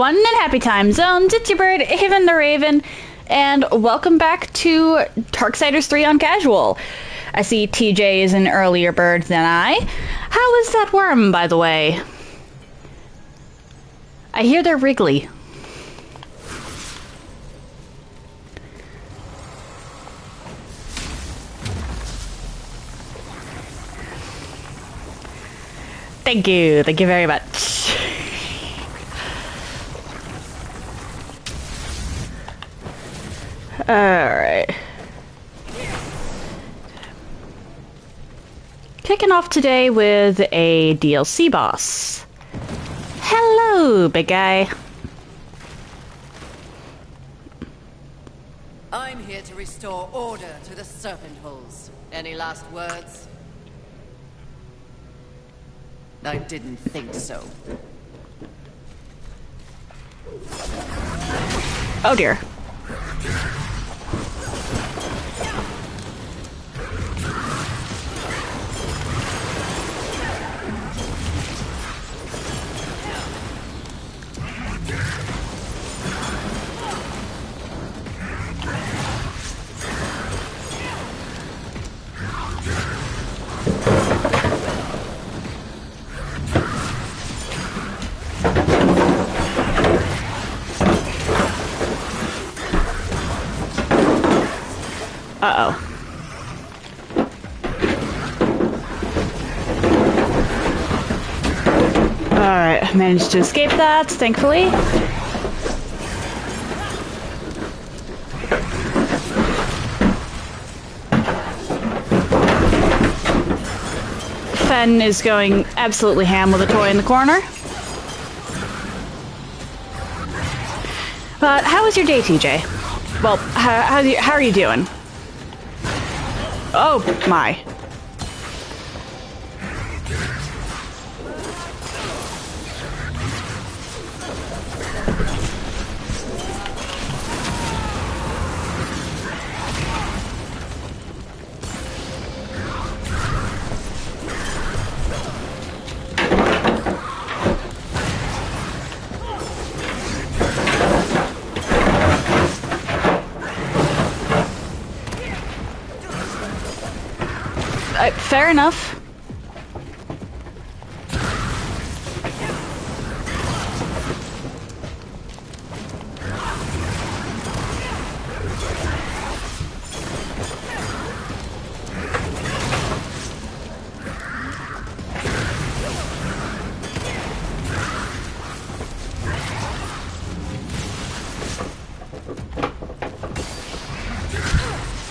everyone in Happy Time Zones. It's your bird, Haven the Raven, and welcome back to Darksiders 3 on Casual. I see TJ is an earlier bird than I. How is that worm, by the way? I hear they're wriggly. Thank you very much. Alright. Kicking off today with a DLC boss. Hello, big guy. I'm here to restore order to the Serpent Holes. Any last words? I didn't think so. Oh dear. Uh-oh. Alright, I managed to escape that, thankfully. Fen is going absolutely ham with a toy in the corner. But how was your day, TJ? Well, how are you doing? Oh my. Fair enough.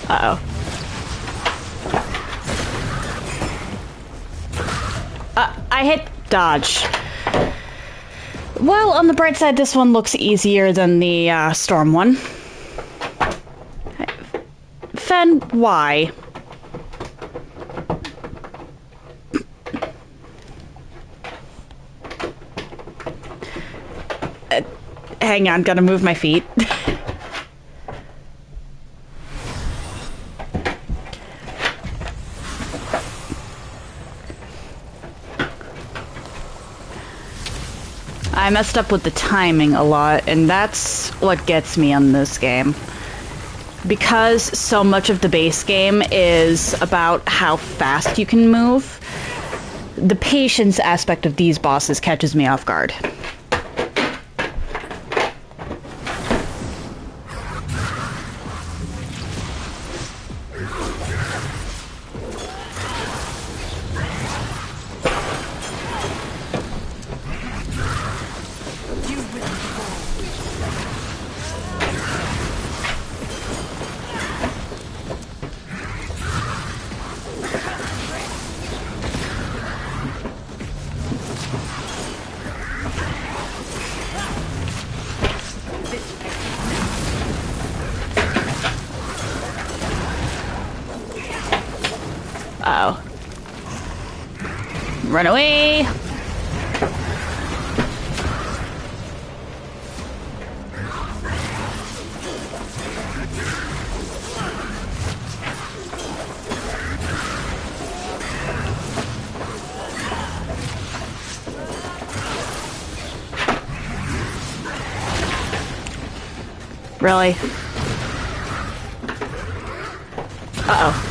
Uh-oh. I hit dodge. Well, on the bright side, this one looks easier than the storm one. Fen, why? Hang on, gotta move my feet. I messed up with the timing a lot, and that's what gets me on this game. Because so much of the base game is about how fast you can move, the patience aspect of these bosses catches me off guard. Uh-oh. Run away! Really? Uh-oh.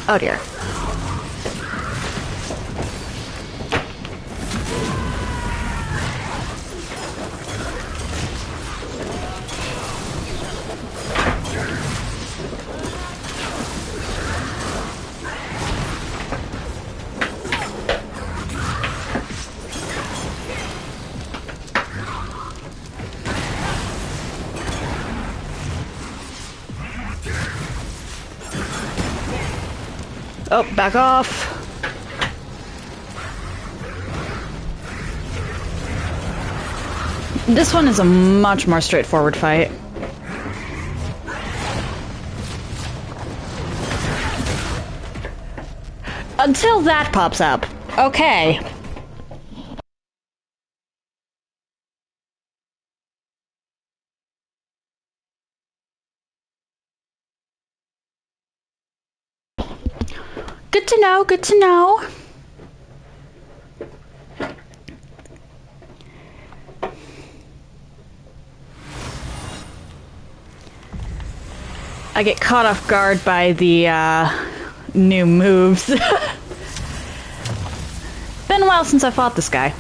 Oh dear. Oh, back off. This one is a much more straightforward fight. Until that pops up. Okay. Good to know, good to know. I get caught off guard by the new moves. Been a while since I fought this guy.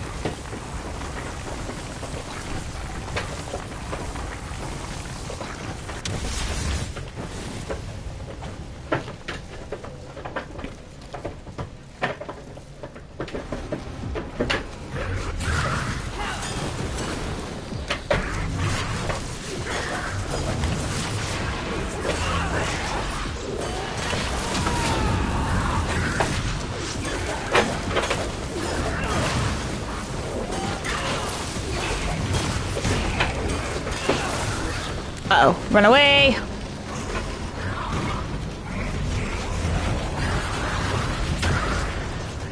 Uh-oh, run away!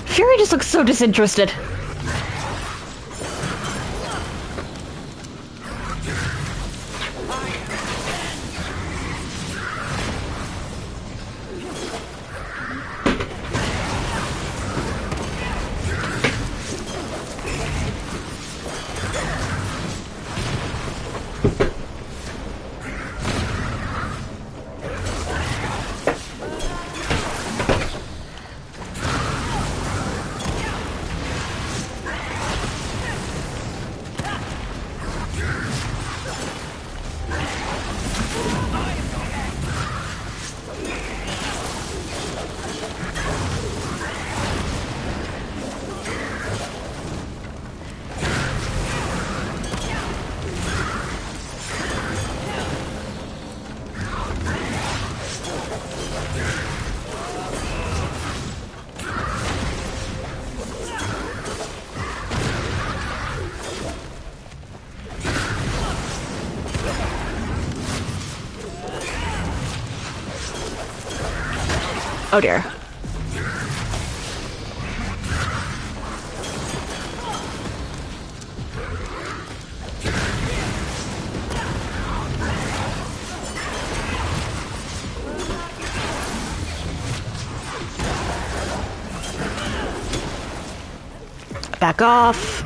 Fury just looks so disinterested. Oh dear. Back off.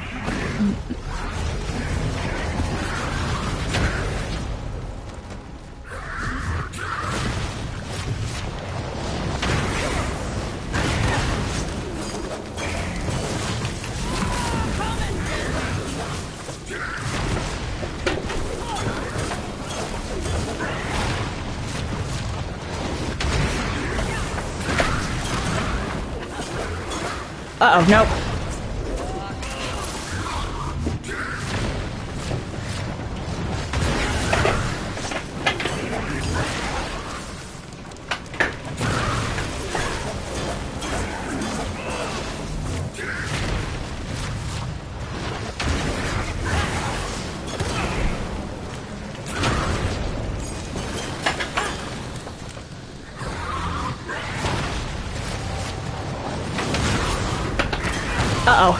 Uh-oh, nope. Uh-oh.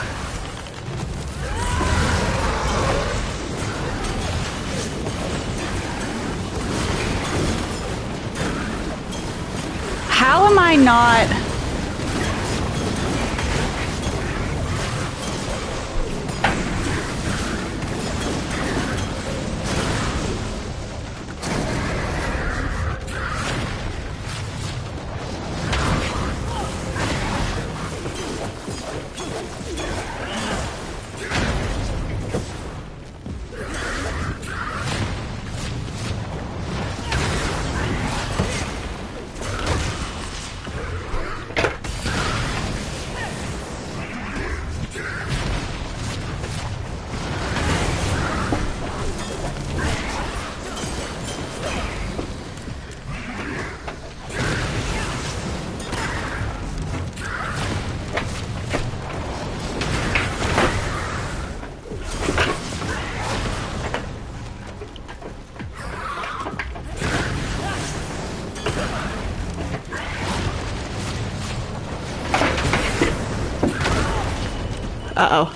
How am I not... Uh-oh.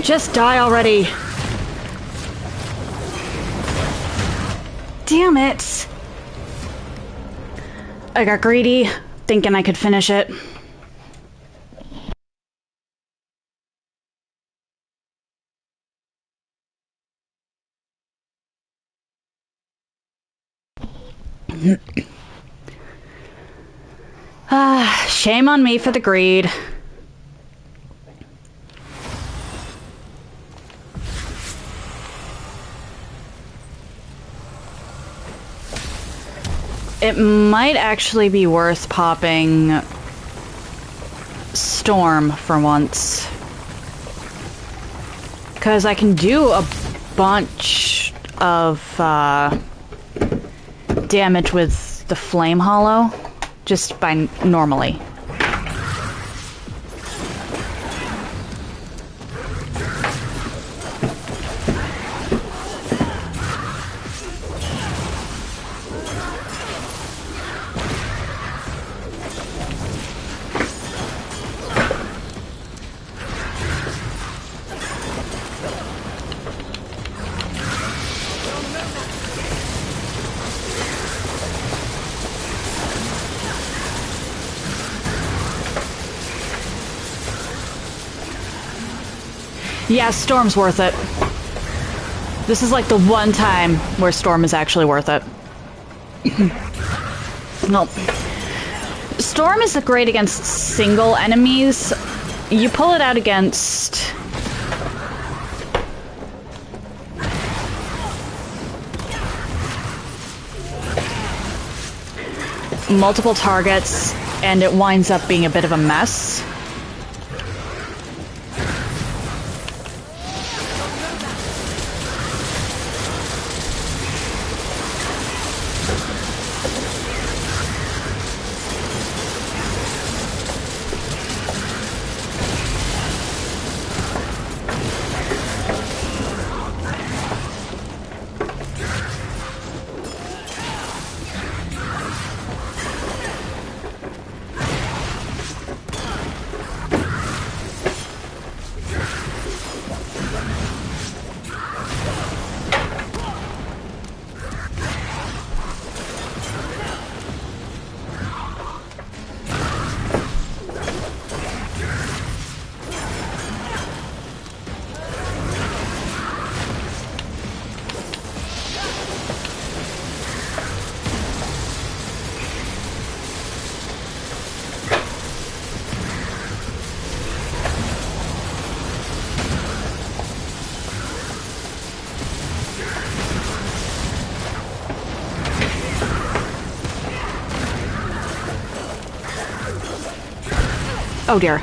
Just die already. Damn it. I got greedy, thinking I could finish it. Shame on me for the greed. It might actually be worth popping Storm for once. Because I can do a bunch of damage with the Flame Hollow just by normally. Yeah, Storm's worth it. This is like the one time where Storm is actually worth it. Nope. Storm is great against single enemies. You pull it out against... multiple targets, and it winds up being a bit of a mess. Oh dear.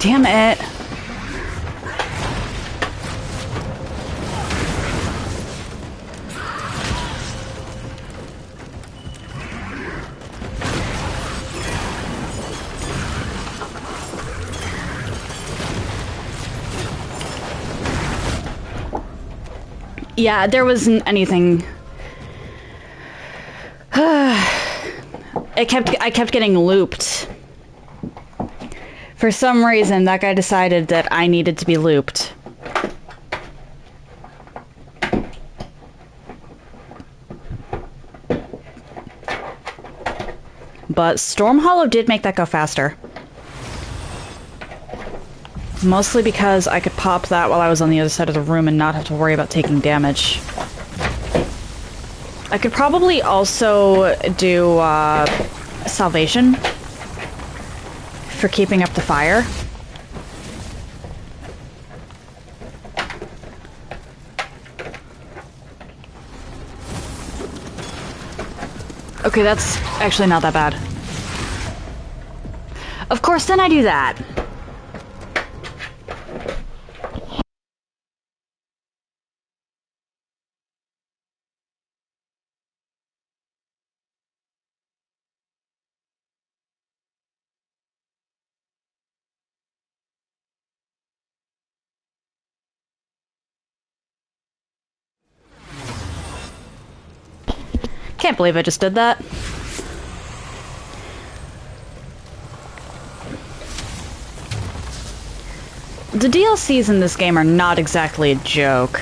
Damn it. Yeah, there wasn't anything. I kept getting looped. For some reason, that guy decided that I needed to be looped. But Storm Hollow did make that go faster. Mostly because I could pop that while I was on the other side of the room and not have to worry about taking damage. I could probably also do Salvation for keeping up the fire. Okay, that's actually not that bad. Of course, then I do that. Can't believe I just did that. The DLCs in this game are not exactly a joke.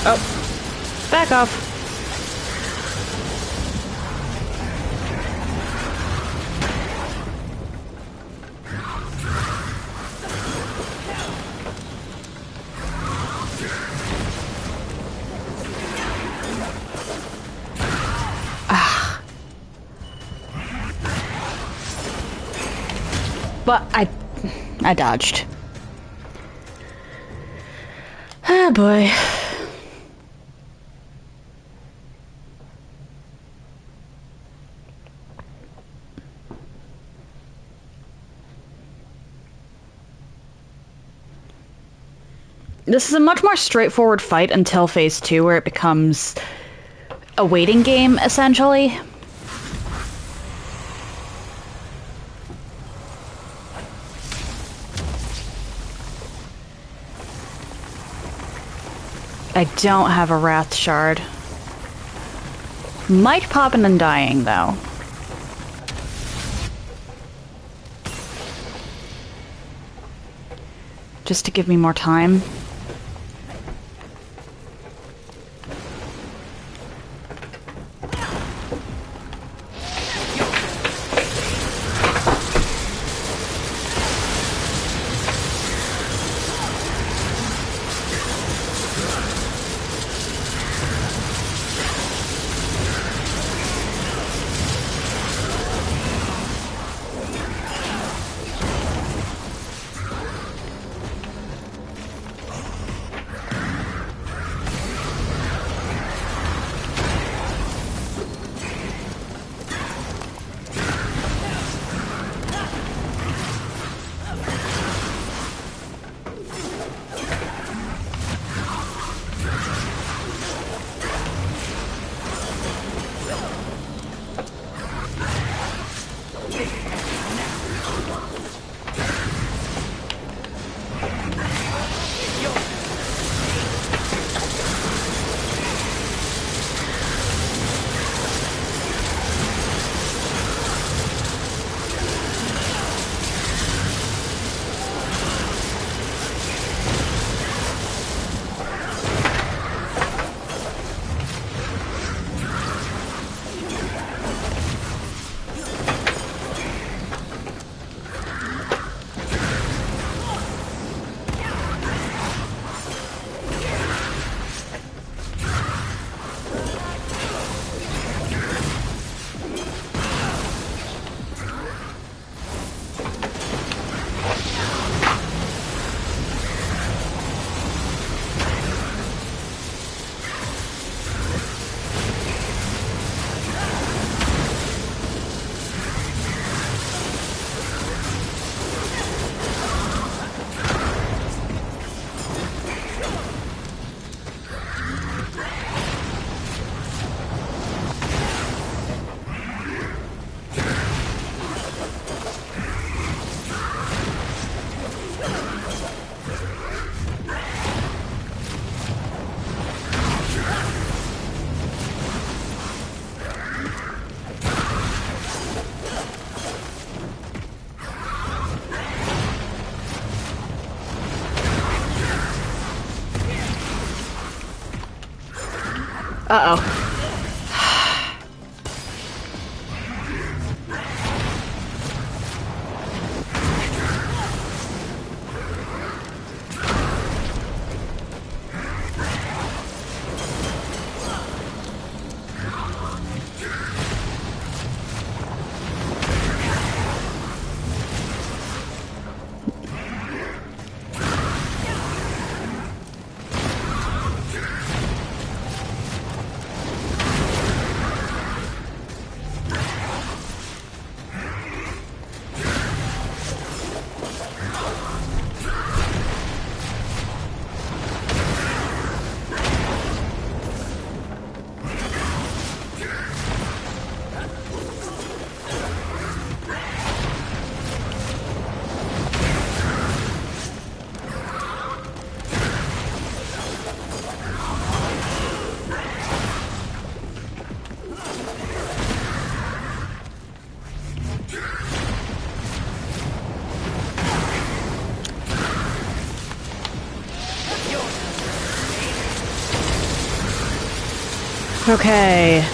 Oh, back off. But I dodged. Ah, boy. This is a much more straightforward fight until Phase 2, where it becomes a waiting game, essentially. I don't have a Wrath Shard. Might pop an Undying, though. Just to give me more time. Uh-oh. Okay.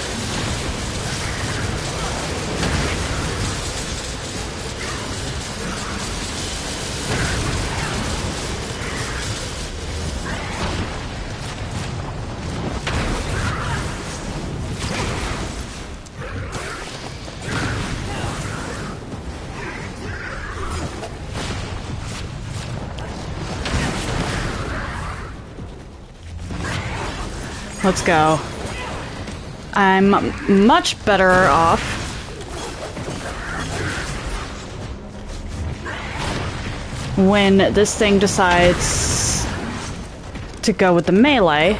Let's go. I'm much better off. When this thing decides to go with the melee.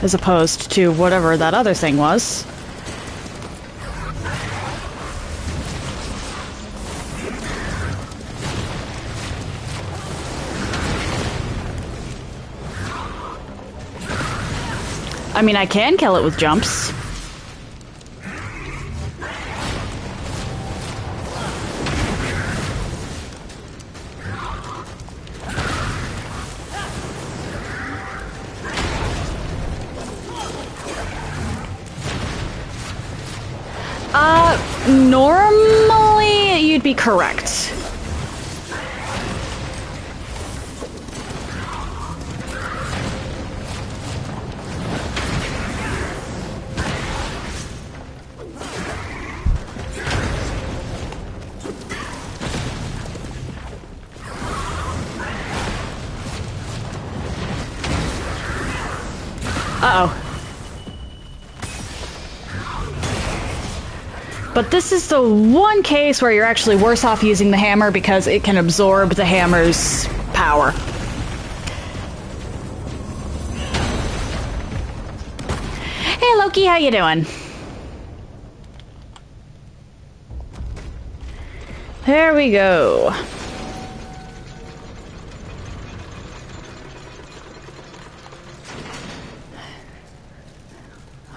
As opposed to whatever that other thing was. I mean, I can kill it with jumps. Normally you'd be correct. Uh-oh. But this is the one case where you're actually worse off using the hammer because it can absorb the hammer's power. Hey Loki, how you doing? There we go.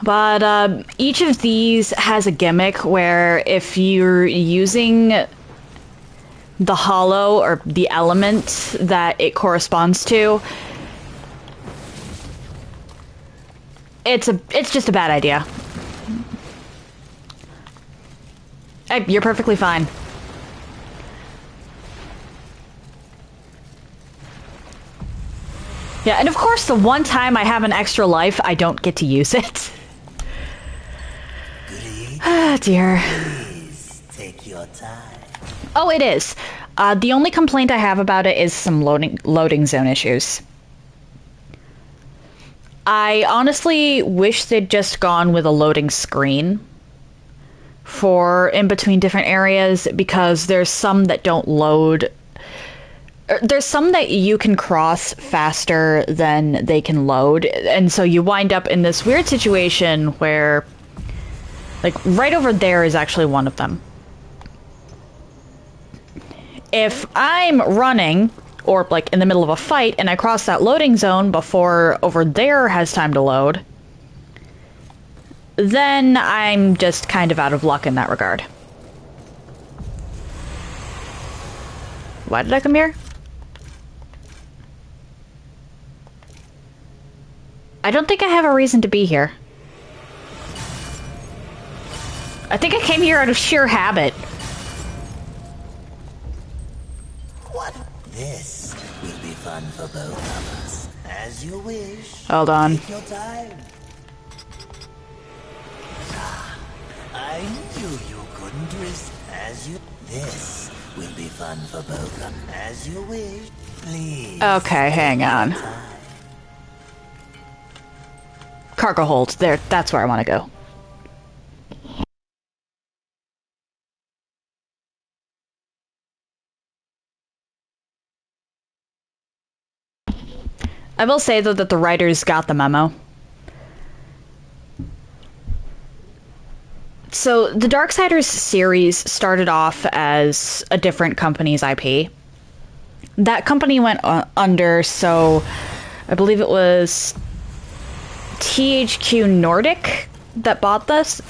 But each of these has a gimmick where if you're using the hollow or the element that it corresponds to, it's just a bad idea. Hey, you're perfectly fine. Yeah, and of course the one time I have an extra life, I don't get to use it. Ah, dear. Please take your time. Oh, it is. The only complaint I have about it is some loading zone issues. I honestly wish they'd just gone with a loading screen for in between different areas, because there's some that don't load. There's some that you can cross faster than they can load, and so you wind up in this weird situation where, like, right over there is actually one of them. If I'm running, or like in the middle of a fight, and I cross that loading zone before over there has time to load, then I'm just kind of out of luck in that regard. Why did I come here? I don't think I have a reason to be here. I think I came here out of sheer habit. What? This will be fun for both of us. As you wish. Hold on. Take your time. I knew you couldn't resist. As you... This will be fun for both of us. As you wish. Please. Okay, hang on. Cargo hold. There, that's where I want to go. I will say, though, that the writers got the memo. So, the Darksiders series started off as a different company's IP. That company went under, so I believe it was THQ Nordic that bought this.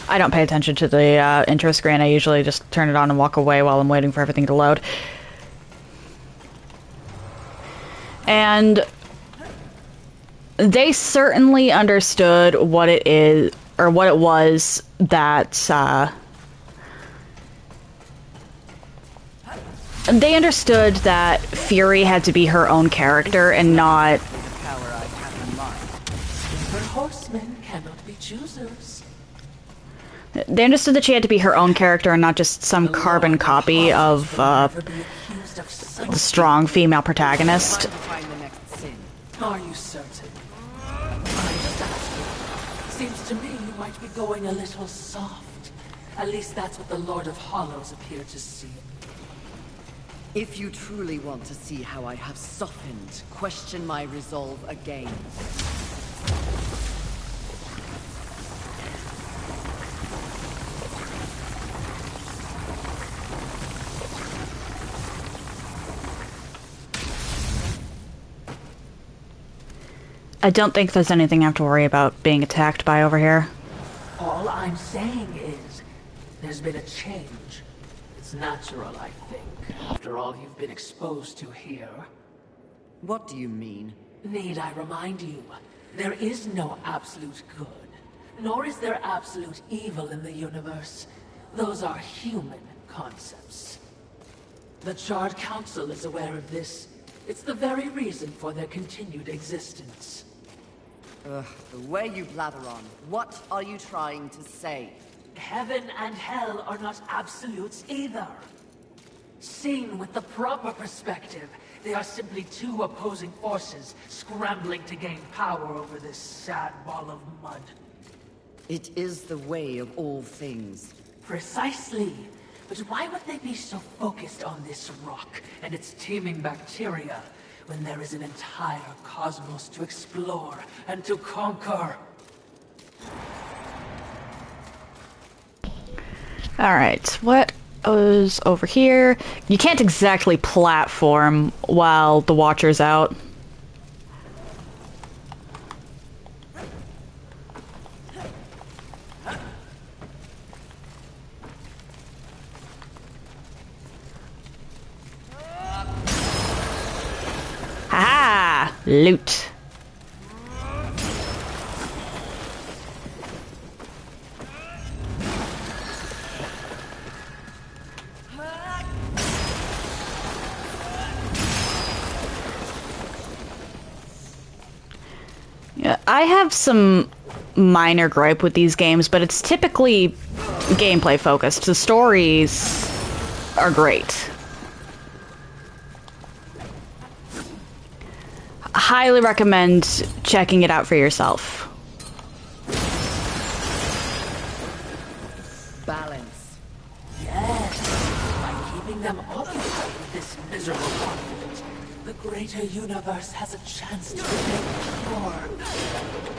I don't pay attention to the intro screen. I usually just turn it on and walk away while I'm waiting for everything to load. And they certainly understood what it is, or what it was that, they understood that Fury had to be her own character and not... But horsemen cannot be choosers. They understood that she had to be her own character and not just some carbon copy of, the strong female protagonist. Are you certain? I just asked you. Seems to me you might be going a little soft. At least that's what the Lord of Hollows appeared to see. If you truly want to see how I have softened, question my resolve again. I don't think there's anything I have to worry about being attacked by over here. All I'm saying is, there's been a change. It's natural, I think, after all you've been exposed to here. What do you mean? Need I remind you, there is no absolute good, nor is there absolute evil in the universe. Those are human concepts. The Charred Council is aware of this. It's the very reason for their continued existence. Ugh, the way you blather on. What are you trying to say? Heaven and hell are not absolutes either. Seen with the proper perspective, they are simply two opposing forces scrambling to gain power over this sad ball of mud. It is the way of all things. Precisely. But why would they be so focused on this rock and its teeming bacteria when there is an entire cosmos to explore and to conquer? Alright, what is over here? You can't exactly platform while the Watcher's out. Haha! Loot. Yeah, I have some minor gripe with these games, but it's typically gameplay focused. The stories are great. Highly recommend checking it out for yourself. Balance. Yes, by keeping them occupied with this miserable conflict, the greater universe has a chance to make more.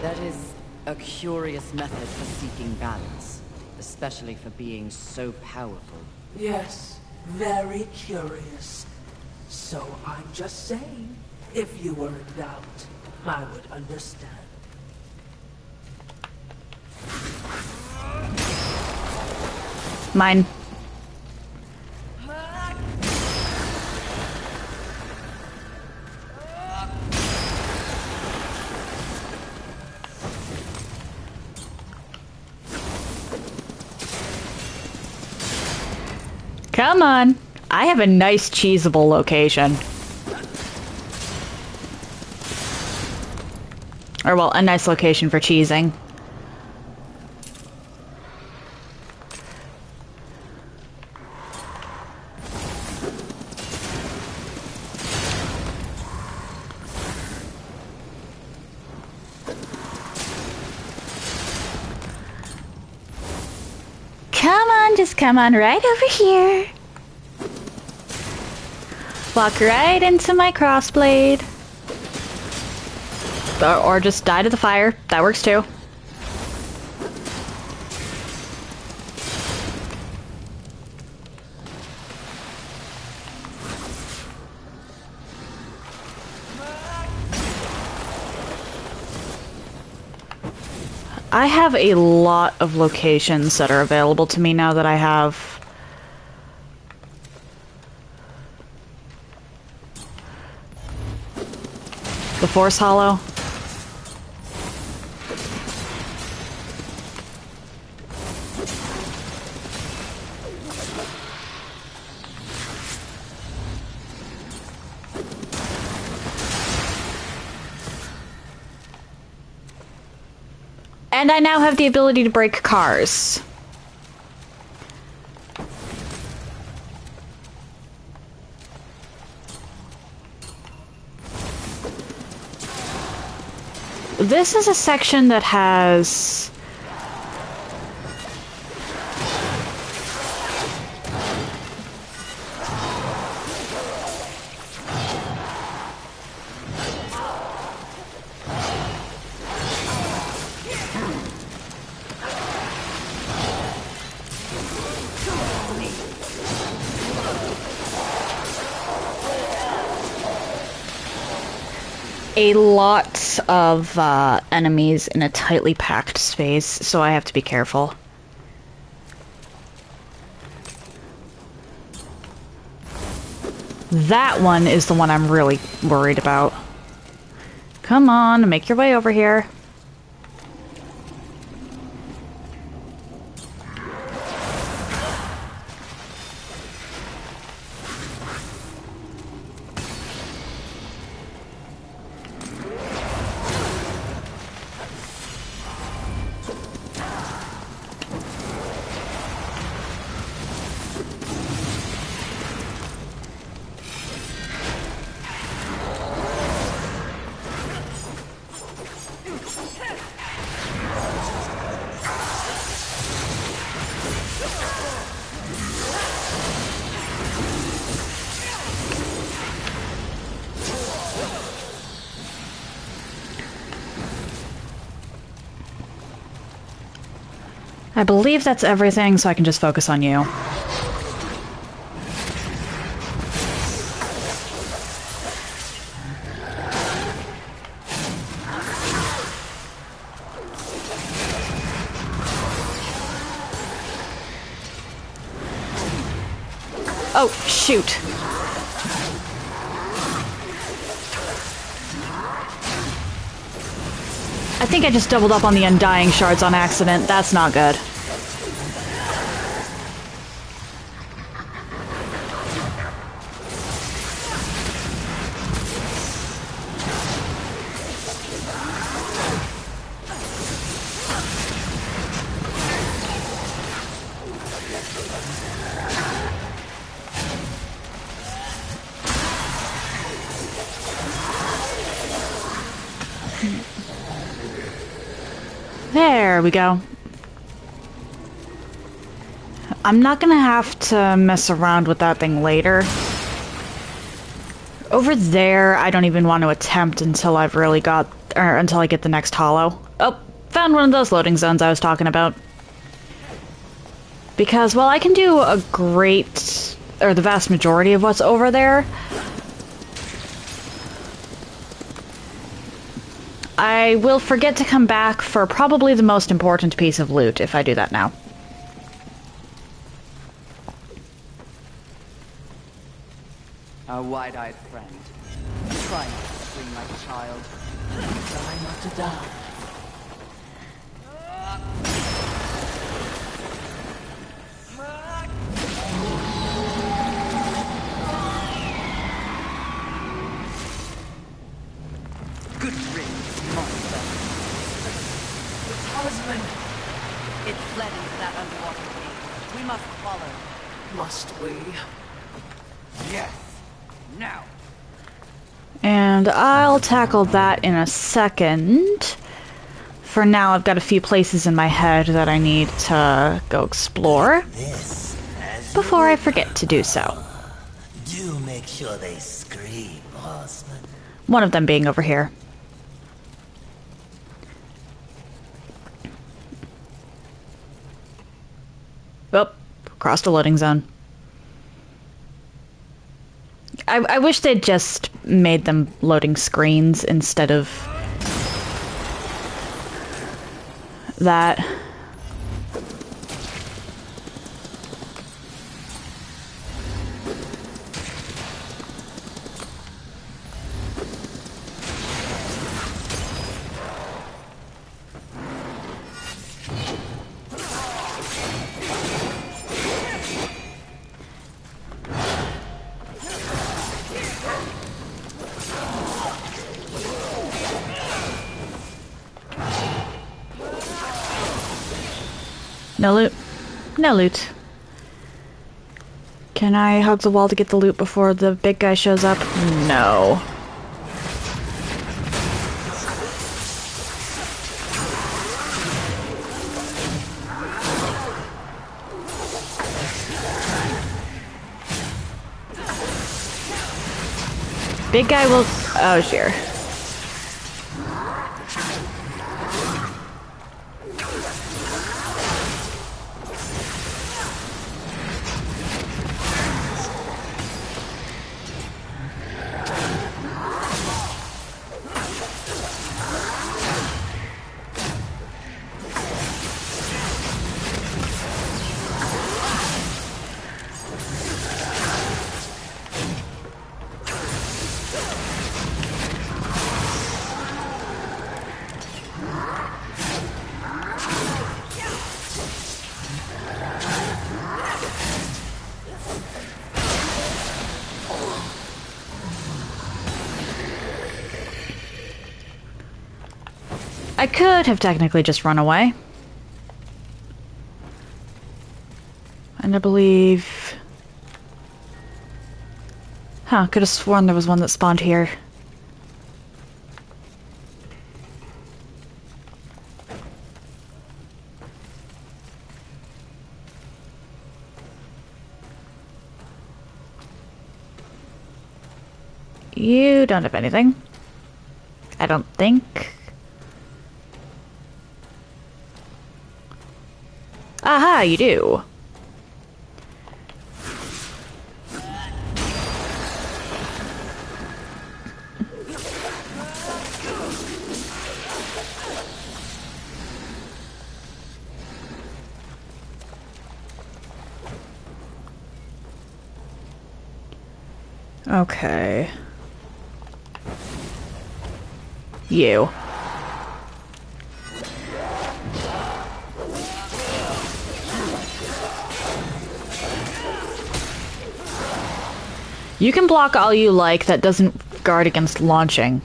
That is a curious method for seeking balance, especially for being so powerful. Yes, very curious. So I'm just saying, if you were in doubt, I would understand. Mine. Come on. I have a nice cheesable location. Or, well, a nice location for cheesing. Come on, just come on right over here. Walk right into my crossblade. Or just die to the fire. That works too. I have a lot of locations that are available to me now that I have the Force Hollow. And I now have the ability to break cars. This is a section that has a lot of enemies in a tightly packed space, so I have to be careful. That one is the one I'm really worried about. Come on, make your way over here. I believe that's everything, so I can just focus on you. Oh, shoot. I think I just doubled up on the Undying shards on accident. That's not good. There we go. I'm not gonna have to mess around with that thing later. Over there, I don't even want to attempt until I've really got, or until I get the next hollow. Oh, found one of those loading zones I was talking about. Because while I can do a great, or the vast majority of what's over there, I will forget to come back for probably the most important piece of loot if I do that now. A wide-eyed friend. Try not to scream like a child. Try not to die. We must follow. Must we? Yes. Now. And I'll tackle that in a second. For now, I've got a few places in my head that I need to go explore This as before I forget to do so. do make sure they scream, horseman. One of them being over here. Oh, crossed a loading zone. I wish they'd just made them loading screens instead of that. No loot. No loot. Can I hug the wall to get the loot before the big guy shows up? No. Big guy will... Oh, sure. I could have technically just run away. And I believe... Huh, could have sworn there was one that spawned here. You don't have anything. I don't think. Aha, you do. Okay. You. You can block all you like, that doesn't guard against launching.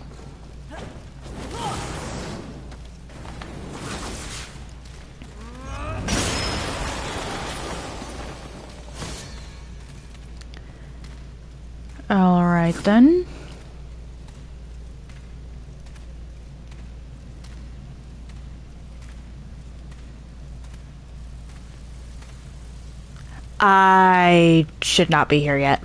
Alright then. I should not be here yet.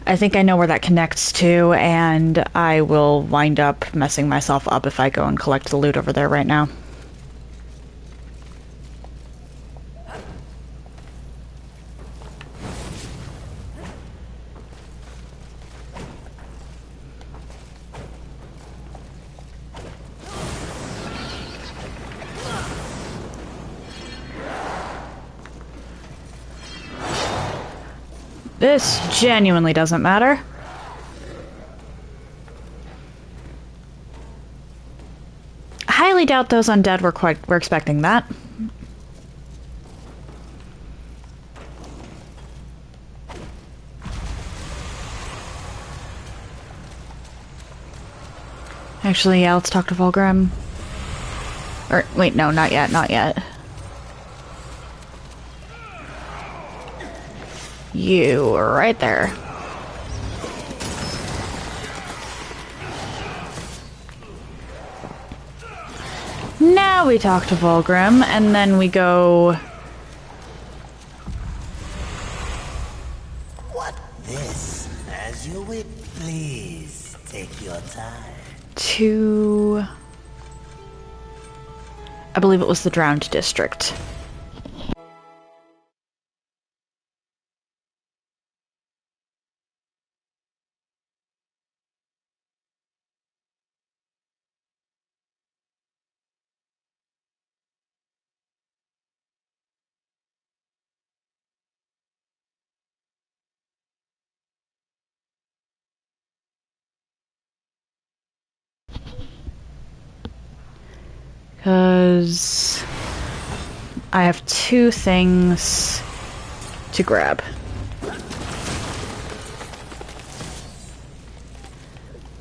I think I know where that connects to, and I will wind up messing myself up if I go and collect the loot over there right now. This genuinely doesn't matter. I highly doubt those undead were expecting that. Actually, yeah, let's talk to Volgrim. Or, wait, no, not yet, not yet. You are right there. Now we talk to Volgrim, and then we go... What this? As you wish. Please take your time. To... I believe it was the Drowned District. Because I have two things to grab.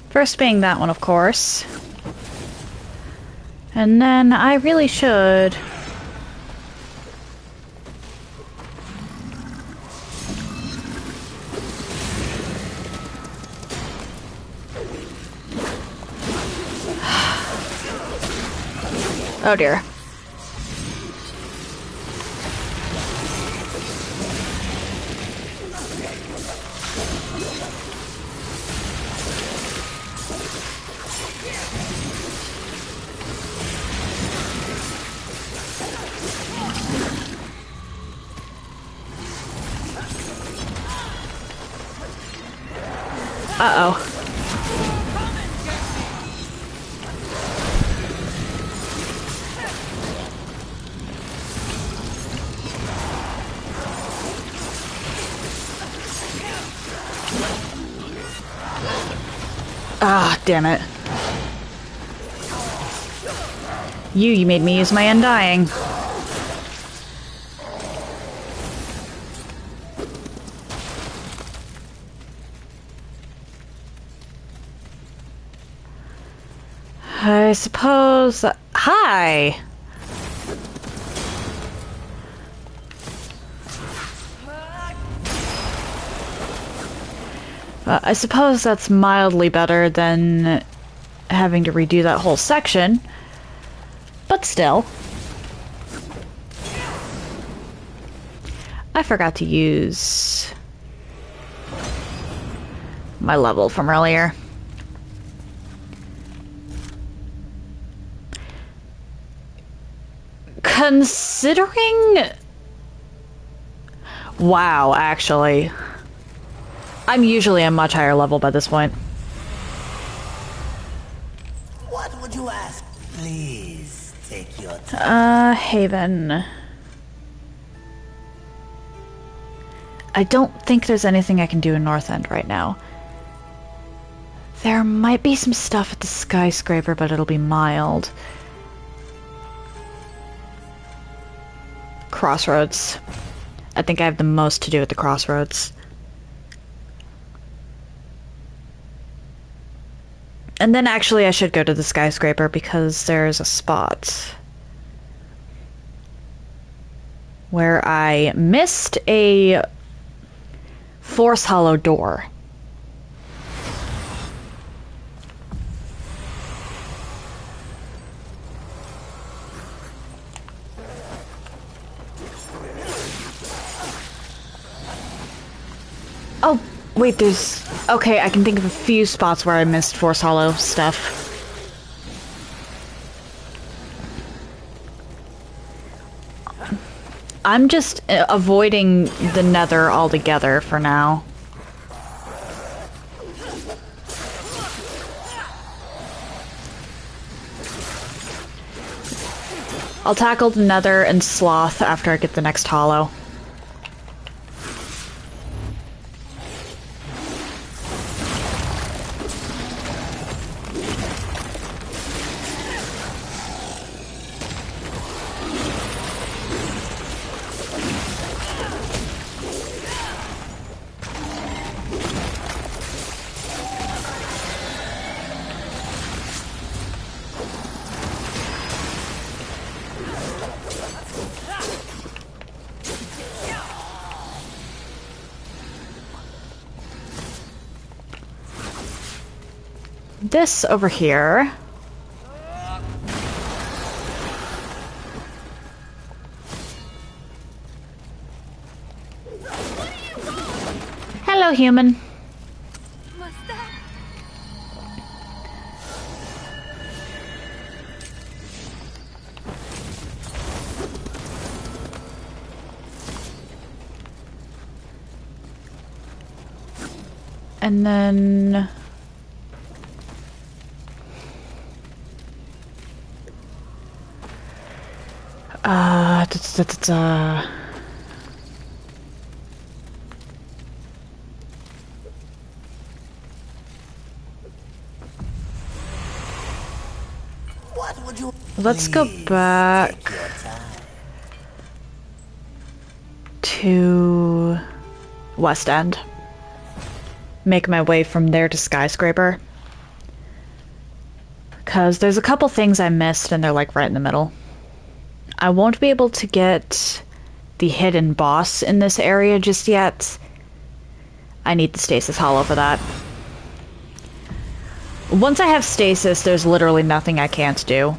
First being that one, of course. And then I really should... Oh dear. Uh-oh. Ah, damn it. You made me use my Undying. I suppose... Hi! I suppose that's mildly better than having to redo that whole section. But still. I forgot to use my level from earlier. Considering... Wow, actually. I'm usually a much higher level by this point. What would you ask? Please take your time. Haven. I don't think there's anything I can do in North End right now. There might be some stuff at the skyscraper, but it'll be mild. Crossroads. I think I have the most to do at the Crossroads. And then actually I should go to the skyscraper because there's a spot where I missed a Force Hollow door. Oh, wait, there's... Okay, I can think of a few spots where I missed Force Hollow stuff. I'm just avoiding the Nether altogether for now. I'll tackle the Nether and Sloth after I get the next Hollow. this over here. Hello, human. And then... What would you... Let's go Please back take your time. to West End. Make my way from there to Skyscraper. Because there's a couple things I missed and they're like right in the middle. I won't be able to get the hidden boss in this area just yet. I need the Stasis Hollow for that. Once I have Stasis, there's literally nothing I can't do.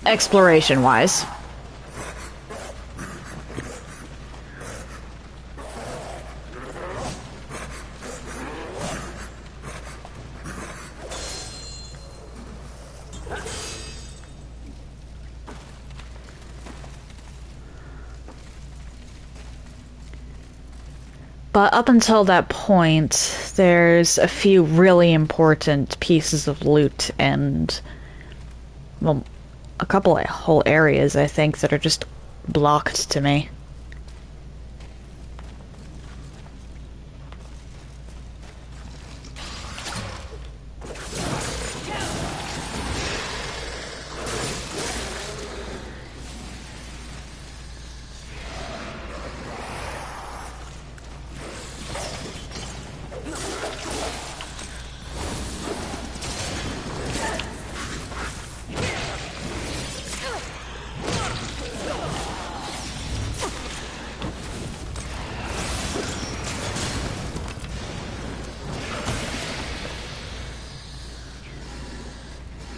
Exploration-wise. But up until that point, there's a few really important pieces of loot and, well, a couple of whole areas, I think, that are just blocked to me.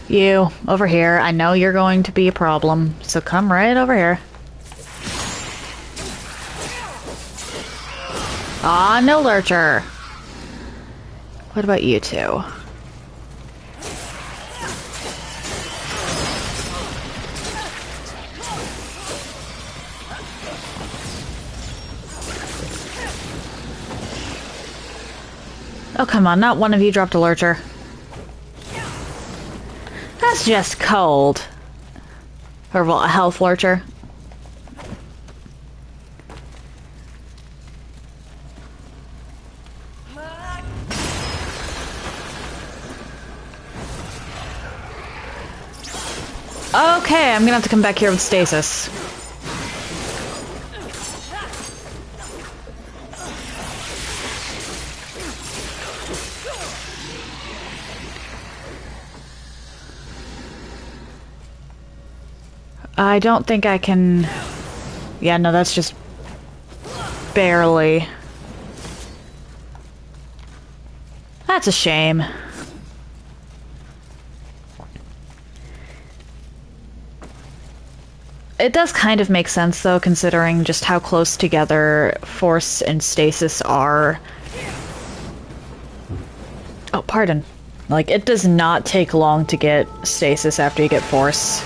You, over here. I know you're going to be a problem, so come right over here. Aw, no lurcher. What about you two? Oh, come on, not one of you dropped a lurcher. That's just cold. Or, well, a health lurcher. Okay, I'm gonna have to come back here with Stasis. I don't think I can... Yeah, no, that's just... barely. That's a shame. It does kind of make sense, though, considering just how close together Force and Stasis are. Oh, pardon. Like, it does not take long to get Stasis after you get Force.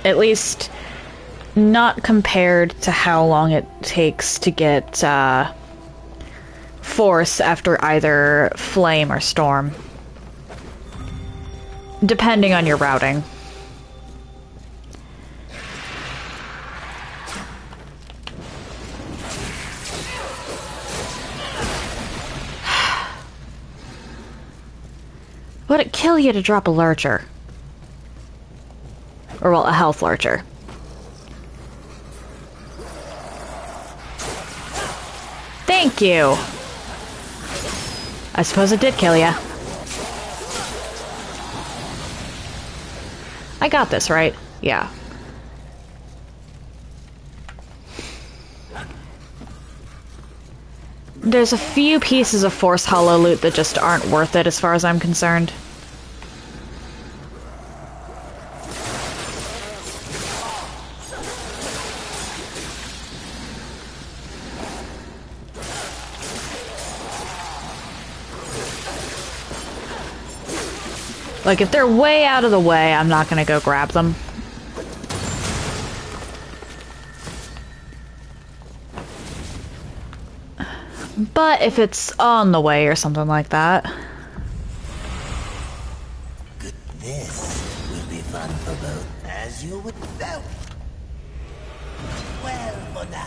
At least, not compared to how long it takes to get Force after either Flame or Storm. Depending on your routing. Would it kill you to drop a lurcher? Or, well, a health lurcher. Thank you! I suppose it did kill ya. I got this, right? Yeah. There's a few pieces of Force Hollow loot that just aren't worth it as far as I'm concerned. Like, if they're way out of the way, I'm not gonna go grab them. But if it's on the way or something like that... This will be fun for both, as you would know. Well, for now.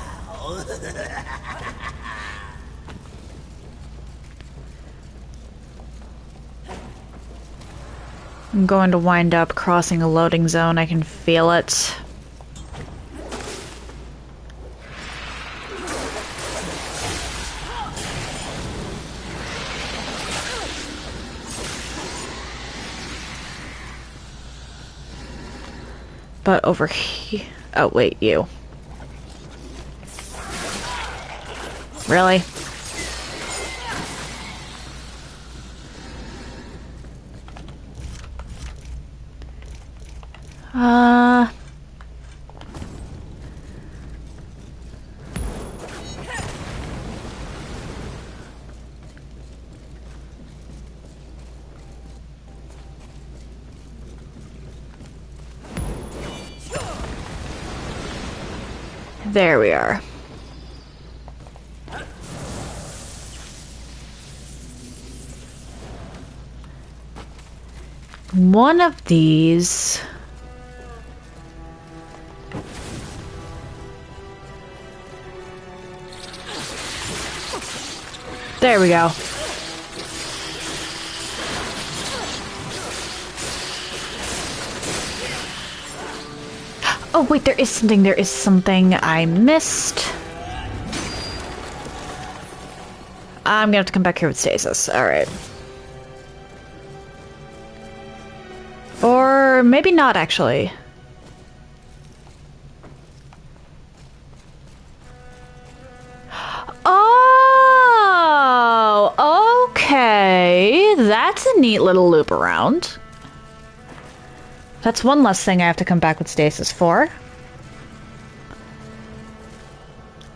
I'm going to wind up crossing a loading zone. I can feel it. But over here... Oh, wait, you. Really? There we are. One of these... There we go. Oh wait, there is something I missed. I'm gonna have to come back here with Stasis. Alright. Or maybe not, actually. Oh, okay. That's a neat little loop around. That's one less thing I have to come back with Stasis for.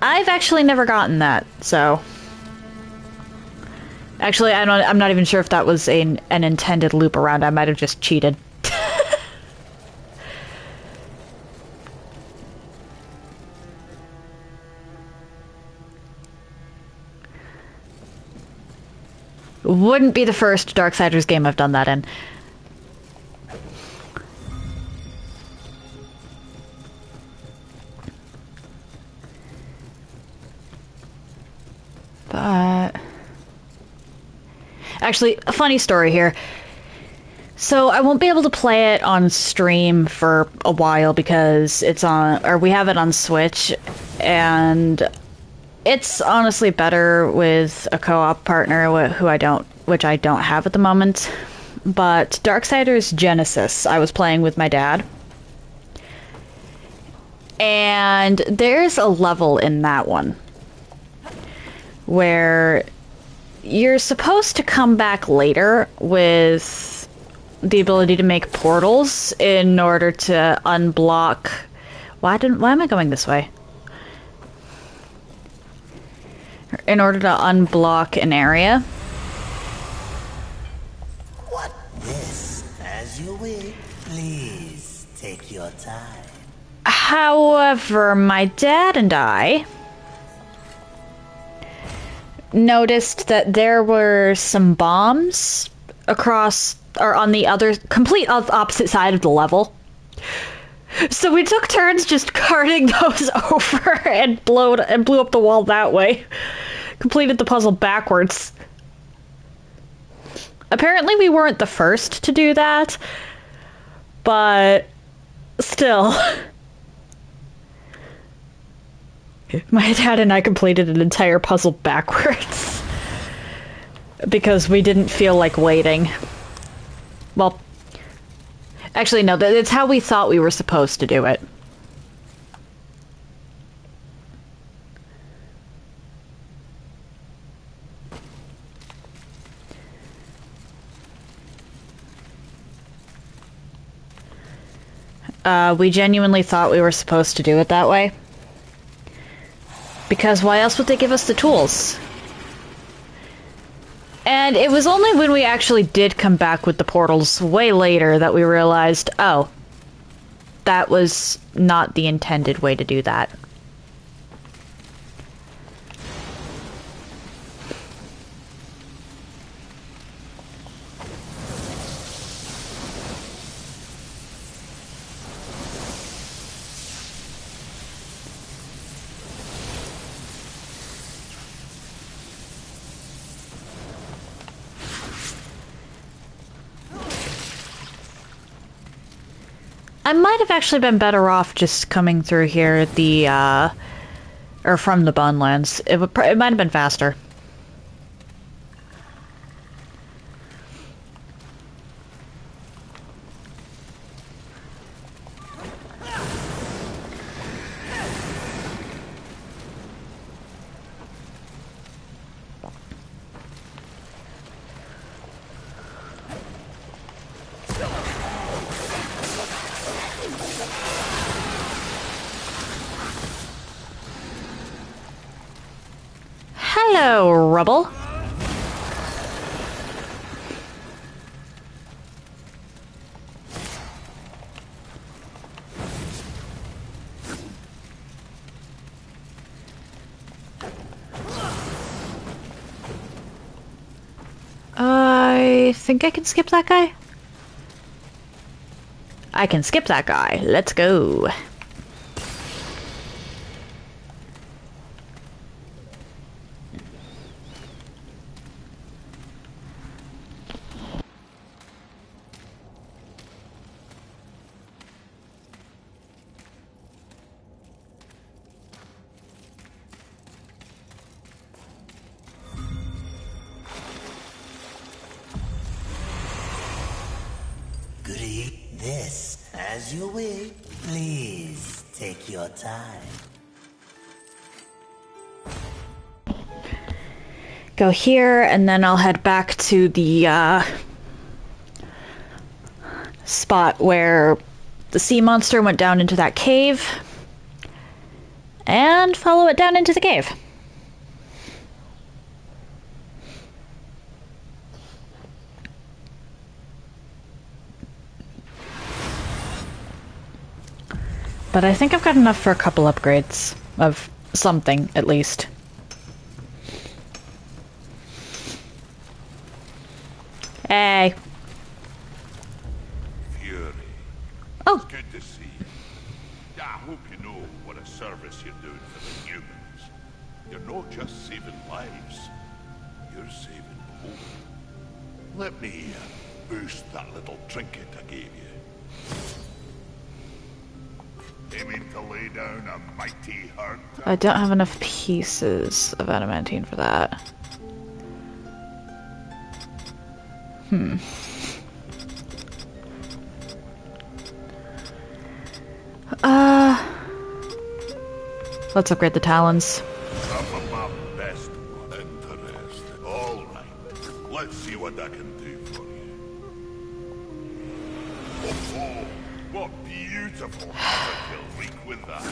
I've actually never gotten that, so... Actually, I'm not even sure if that was an intended loop around. I might have just cheated. Wouldn't be the first Darksiders game I've done that in. But... Actually, a funny story here. So I won't be able to play it on stream for a while because it's on, or we have it on Switch, and it's honestly better with a co-op partner which I don't have at the moment. But Darksiders Genesis, I was playing with my dad. And there's a level in that one where you're supposed to come back later with the ability to make portals in order to unblock... Why am I going this way? In order to unblock an area. What this? As you will. Please take your time. However, my dad and I noticed that there were some bombs across, or on the other, complete opposite side of the level. So we took turns just carting those over and blew up the wall that way. Completed the puzzle backwards. Apparently we weren't the first to do that, but still. My dad and I completed an entire puzzle backwards because we didn't feel like waiting. Well, actually, no, it's how we thought we were supposed to do it. We genuinely thought we were supposed to do it that way. Because why else would they give us the tools? And it was only when we actually did come back with the portals way later that we realized, oh, that was not the intended way to do that. I might have actually been better off just coming through here or from the Bunlands. It might have been faster. Hello, Rubble. I think I can skip that guy. I can skip that guy. Let's go. This, as you wish. Please take your time. Go here, and then I'll head back to the spot where the sea monster went down into that cave, and follow it down into the cave. But I think I've got enough for a couple upgrades of something, at least. Hey. Fury. Oh. It's good to see you. I hope you know what a service you're doing for the humans. You're not just saving lives, you're saving hope. Let me boost that little trinket I gave you. Aiming to lay down a mighty herd. I don't have enough pieces of adamantine for that. Let's upgrade the talons. I'm my best one. Interesting. All right. Let's see what I can do for you. Oh, what beautiful kill reek with that.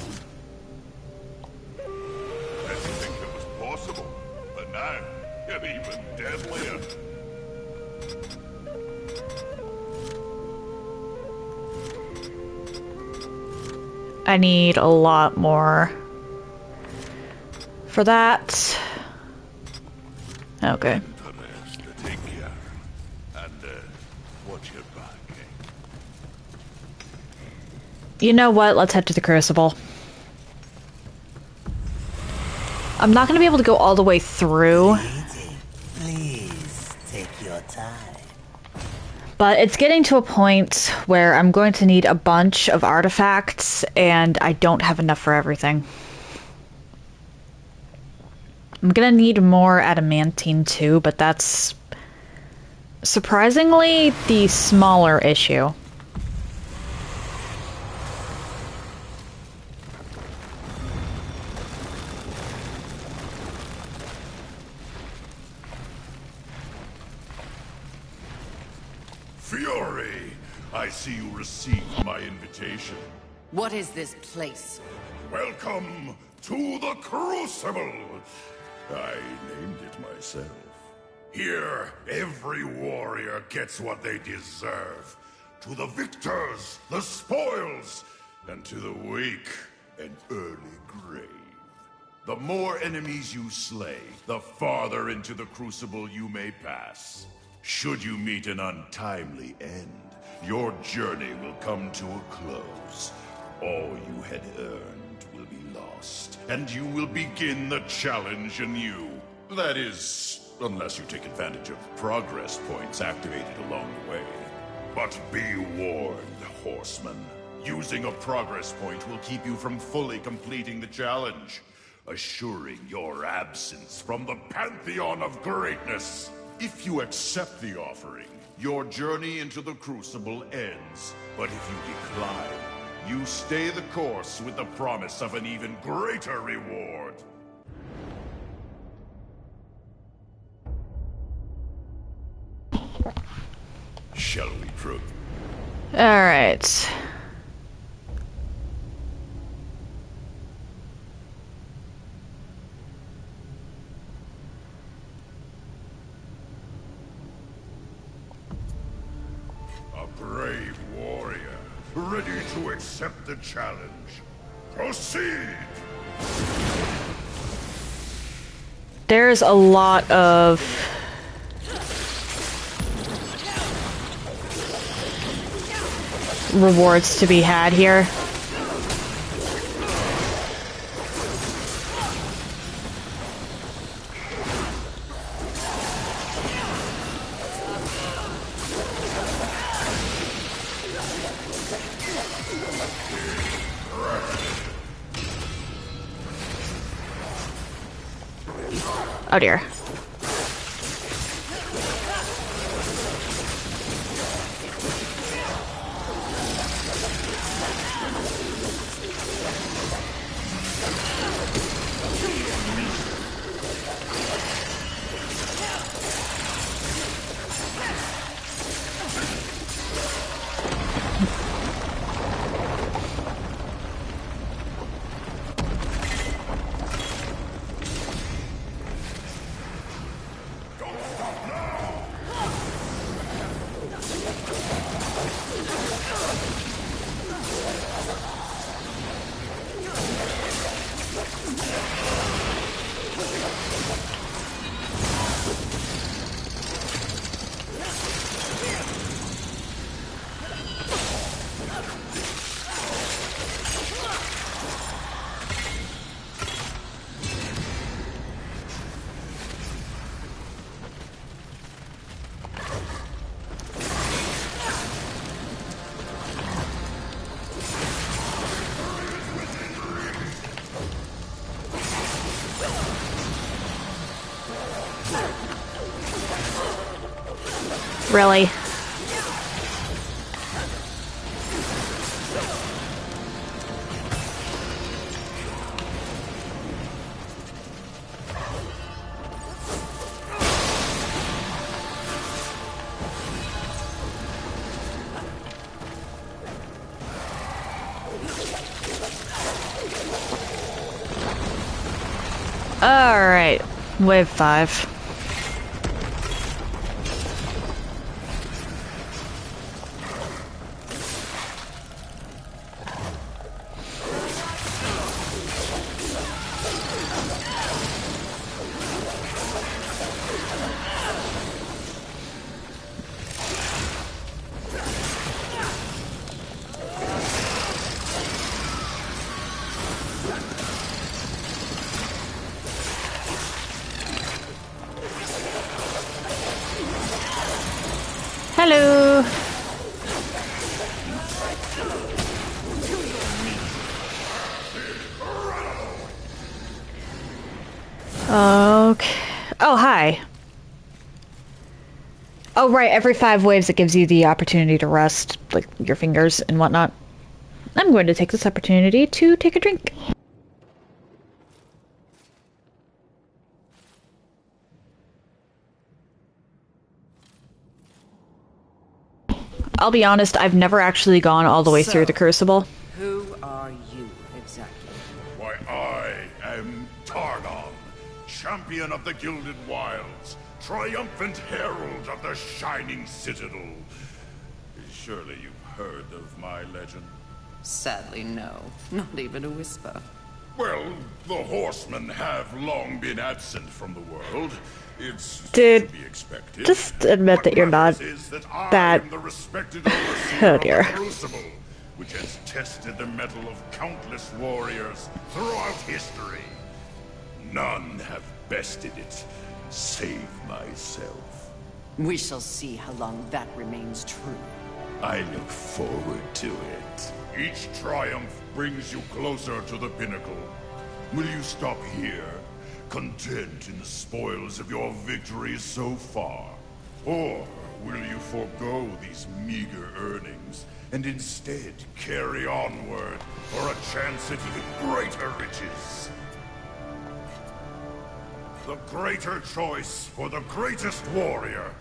Didn't think it was possible, but now you're even deadlier. I need a lot more for that. Okay. Take care. And watch your back, eh? You know what? Let's head to the Crucible. I'm not going to be able to go all the way through. Please take your time. But it's getting to a point where I'm going to need a bunch of artifacts, and I don't have enough for everything. I'm gonna need more adamantine too, but that's surprisingly the smaller issue. Fury! I see you received my invitation. What is this place? Welcome to the Crucible! I named it myself. Here, every warrior gets what they deserve. To the victors, the spoils, and to the weak, an early grave. The more enemies you slay, the farther into the Crucible you may pass. Should you meet an untimely end, your journey will come to a close. All you had earned will be lost, and you will begin the challenge anew. That is, unless you take advantage of progress points activated along the way. But be warned, horseman. Using a progress point will keep you from fully completing the challenge, assuring your absence from the pantheon of greatness. If you accept the offering, your journey into the Crucible ends. But if you decline, you stay the course with the promise of an even greater reward. Shall we prove? Alright. A brave warrior, ready to accept the challenge. Proceed! There's a lot of rewards to be had here. Oh dear. Really? Alright, wave 5. Hello. Okay. Oh, hi. Oh, right. Every 5 waves, it gives you the opportunity to rest, like, your fingers and whatnot. I'm going to take this opportunity to take a drink. I'll be honest, I've never actually gone all the way through the Crucible. Who are you exactly? Why, I am Targon, champion of the Gilded Wilds, triumphant herald of the Shining Citadel. Surely you've heard of my legend? Sadly, no. Not even a whisper. Well, the horsemen have long been absent from the world. It's Dude, to be expected. just admit that you're not that... I am the respected overseer Oh dear. of the Crucible, which has tested the mettle of countless warriors throughout history. None have bested it, save myself. We shall see how long that remains true. I look forward to it. Each triumph brings you closer to the pinnacle. Will you stop here, content in the spoils of your victories so far? Or will you forego these meager earnings and instead carry onward for a chance at even greater riches? The greater choice for the greatest warrior.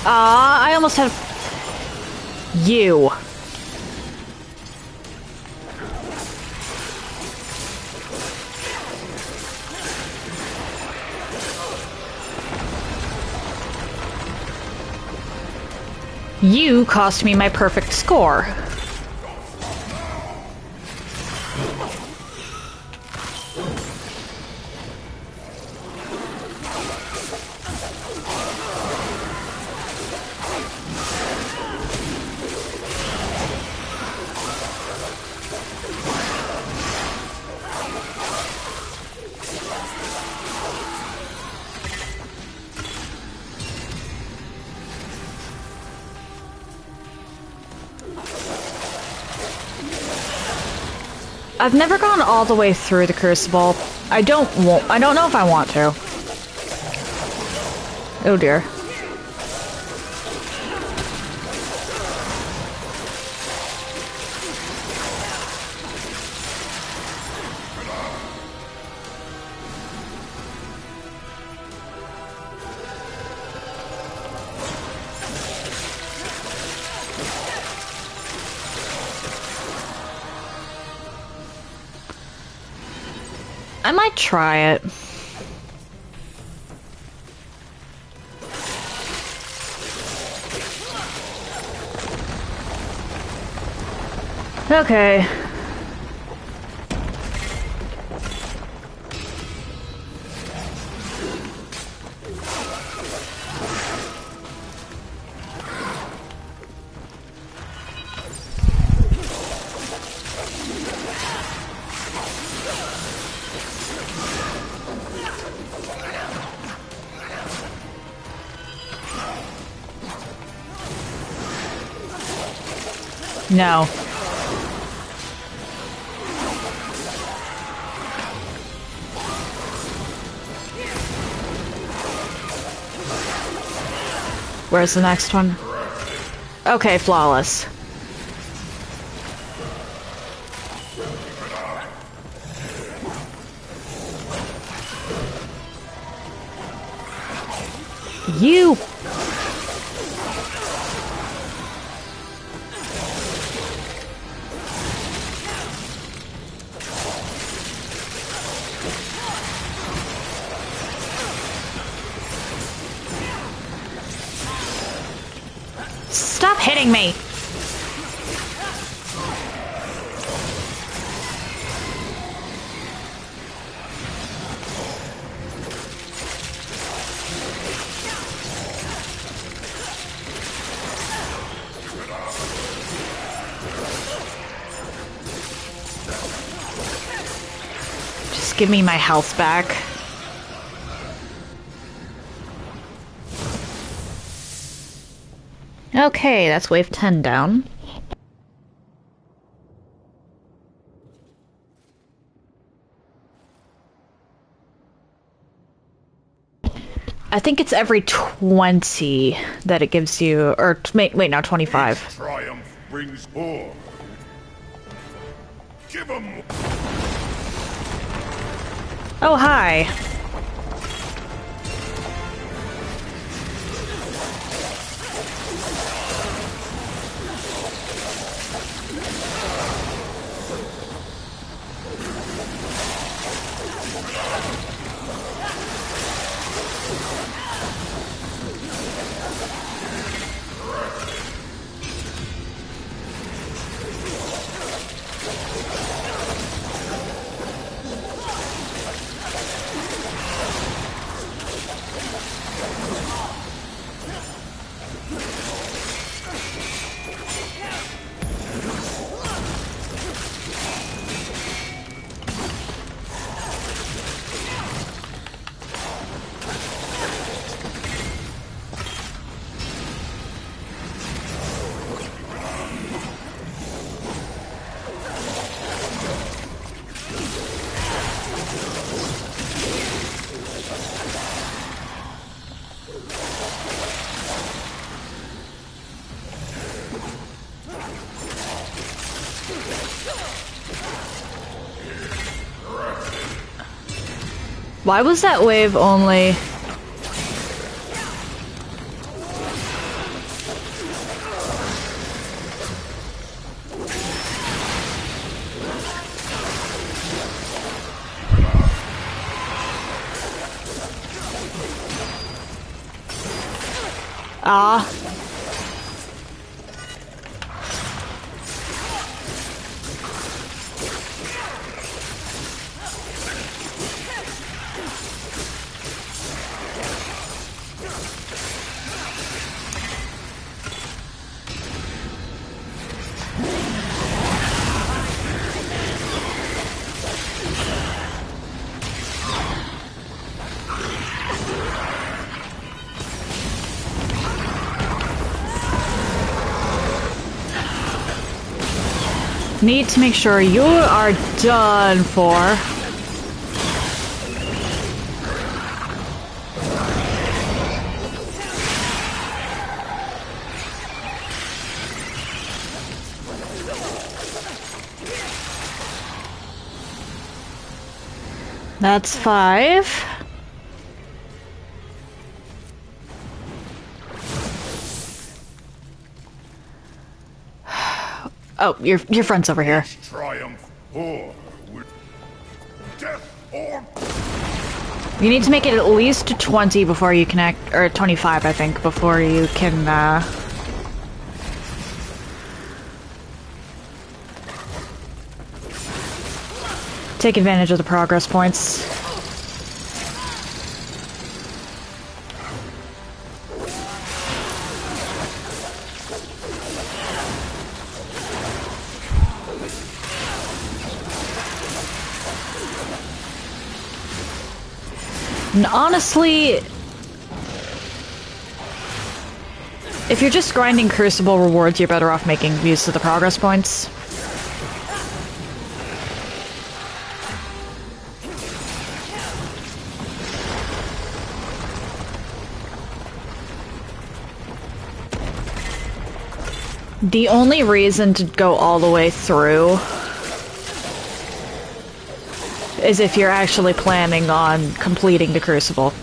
I almost had... You. You cost me my perfect score. I've never gone all the way through the Crucible. I don't know if I want to. Oh dear. I might try it. Okay. No. Where's the next one? Okay, flawless. You... Stop hitting me! Just give me my health back. Okay, that's wave 10 down. I think it's every 20 that it gives you, or wait, no, 25. Each triumph brings more. Give 'em. Oh, hi. Why was that wave only... Ah. Need to make sure you are done for. That's 5. Oh, your friend's over here. Triumph or death or You need to make it at least 20 before you connect, or 25, I think, before you can, take advantage of the progress points. And honestly, if you're just grinding Crucible rewards, you're better off making use of the progress points. The only reason to go all the way through is if you're actually planning on completing the Crucible.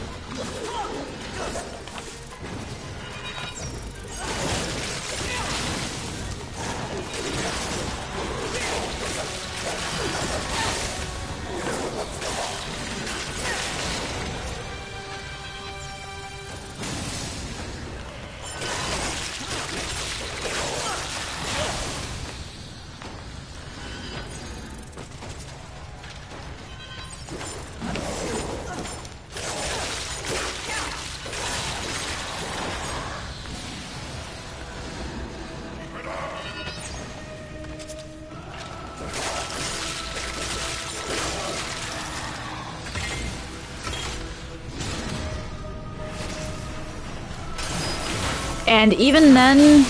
And even then,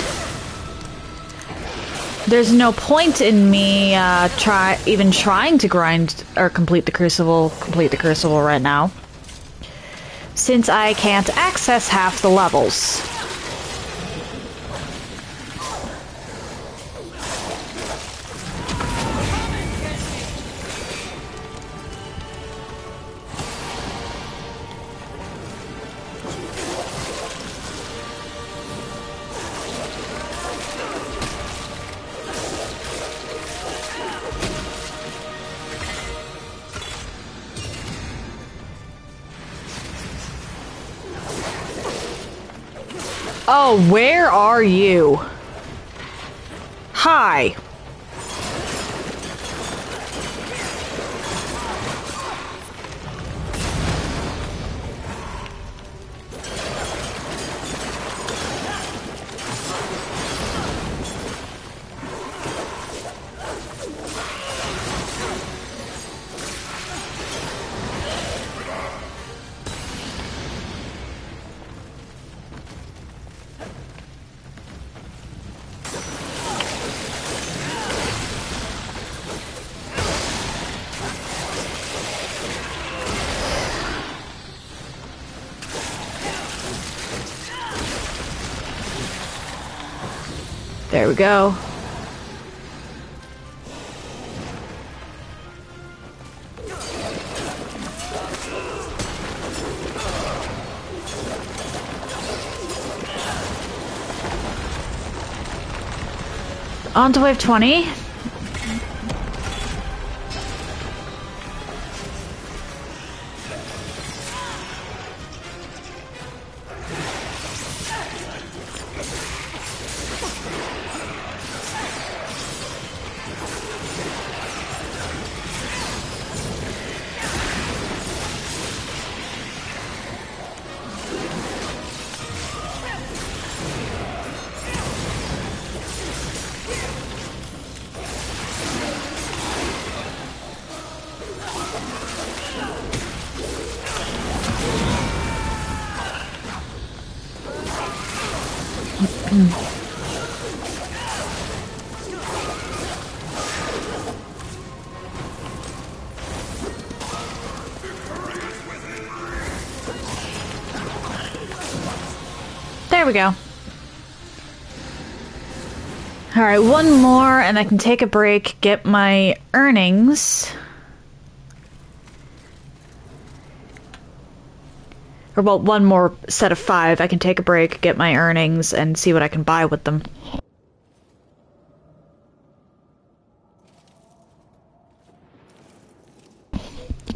there's no point in me even trying to grind or complete the Crucible right now. since I can't access half the levels. Oh, where are you? Hi. There we go. On to wave 20. There we go. Alright, one more and I can take a break, get my earnings. Or, well, one more set of 5. I can take a break, get my earnings, and see what I can buy with them.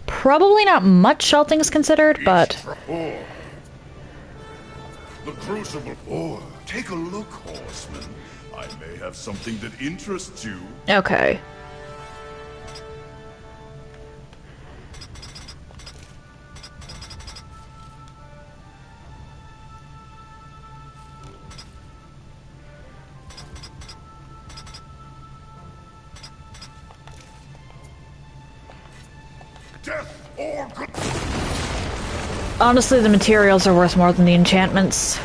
Probably not much, all things considered, but... The Crucible. Oh, take a look, horseman. I may have something that interests you. Okay. Death or good. Honestly, the materials are worth more than the enchantments.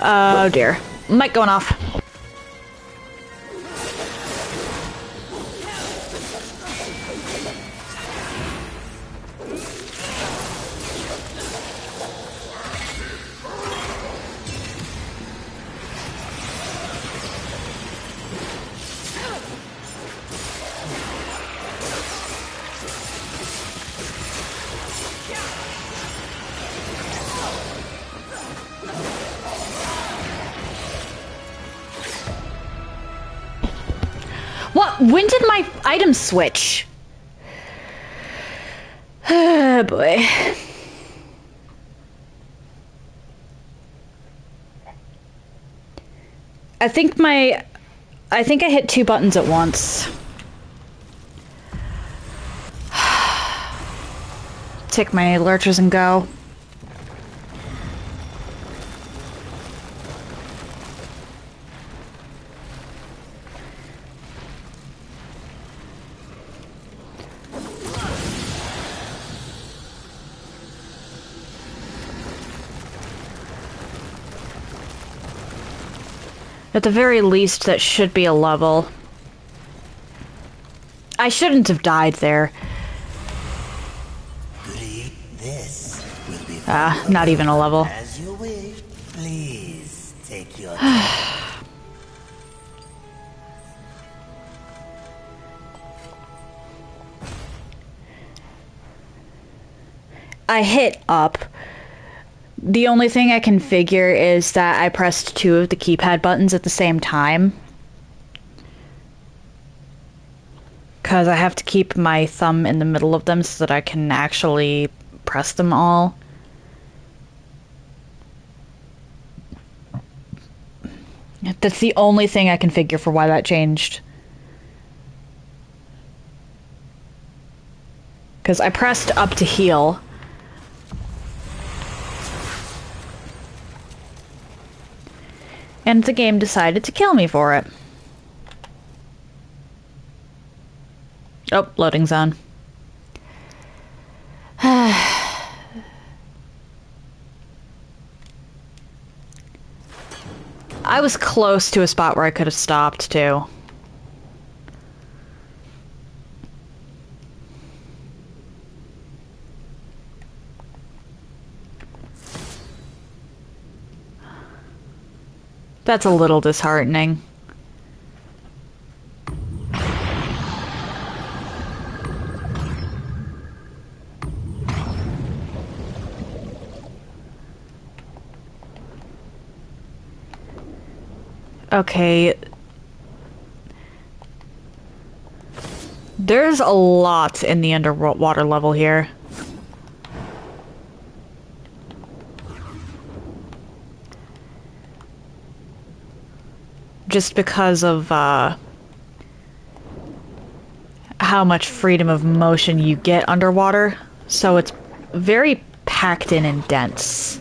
Oh dear. Mic going off. What? When did my item switch? Oh boy. I think I hit 2 buttons at once. Take my lurchers and go. At the very least, that should be a level. I shouldn't have died there. This will be Not even a level. as you wish. Please take your time. I hit up. The only thing I can figure is that I pressed 2 of the keypad buttons at the same time. Because I have to keep my thumb in the middle of them so that I can actually press them all. That's the only thing I can figure for why that changed. Because I pressed up to heal. And the game decided to kill me for it. Oh, loading zone. I was close to a spot where I could have stopped, too. That's a little disheartening. Okay. There's a lot in the underwater level here. Just because of how much freedom of motion you get underwater. So it's very packed in and dense.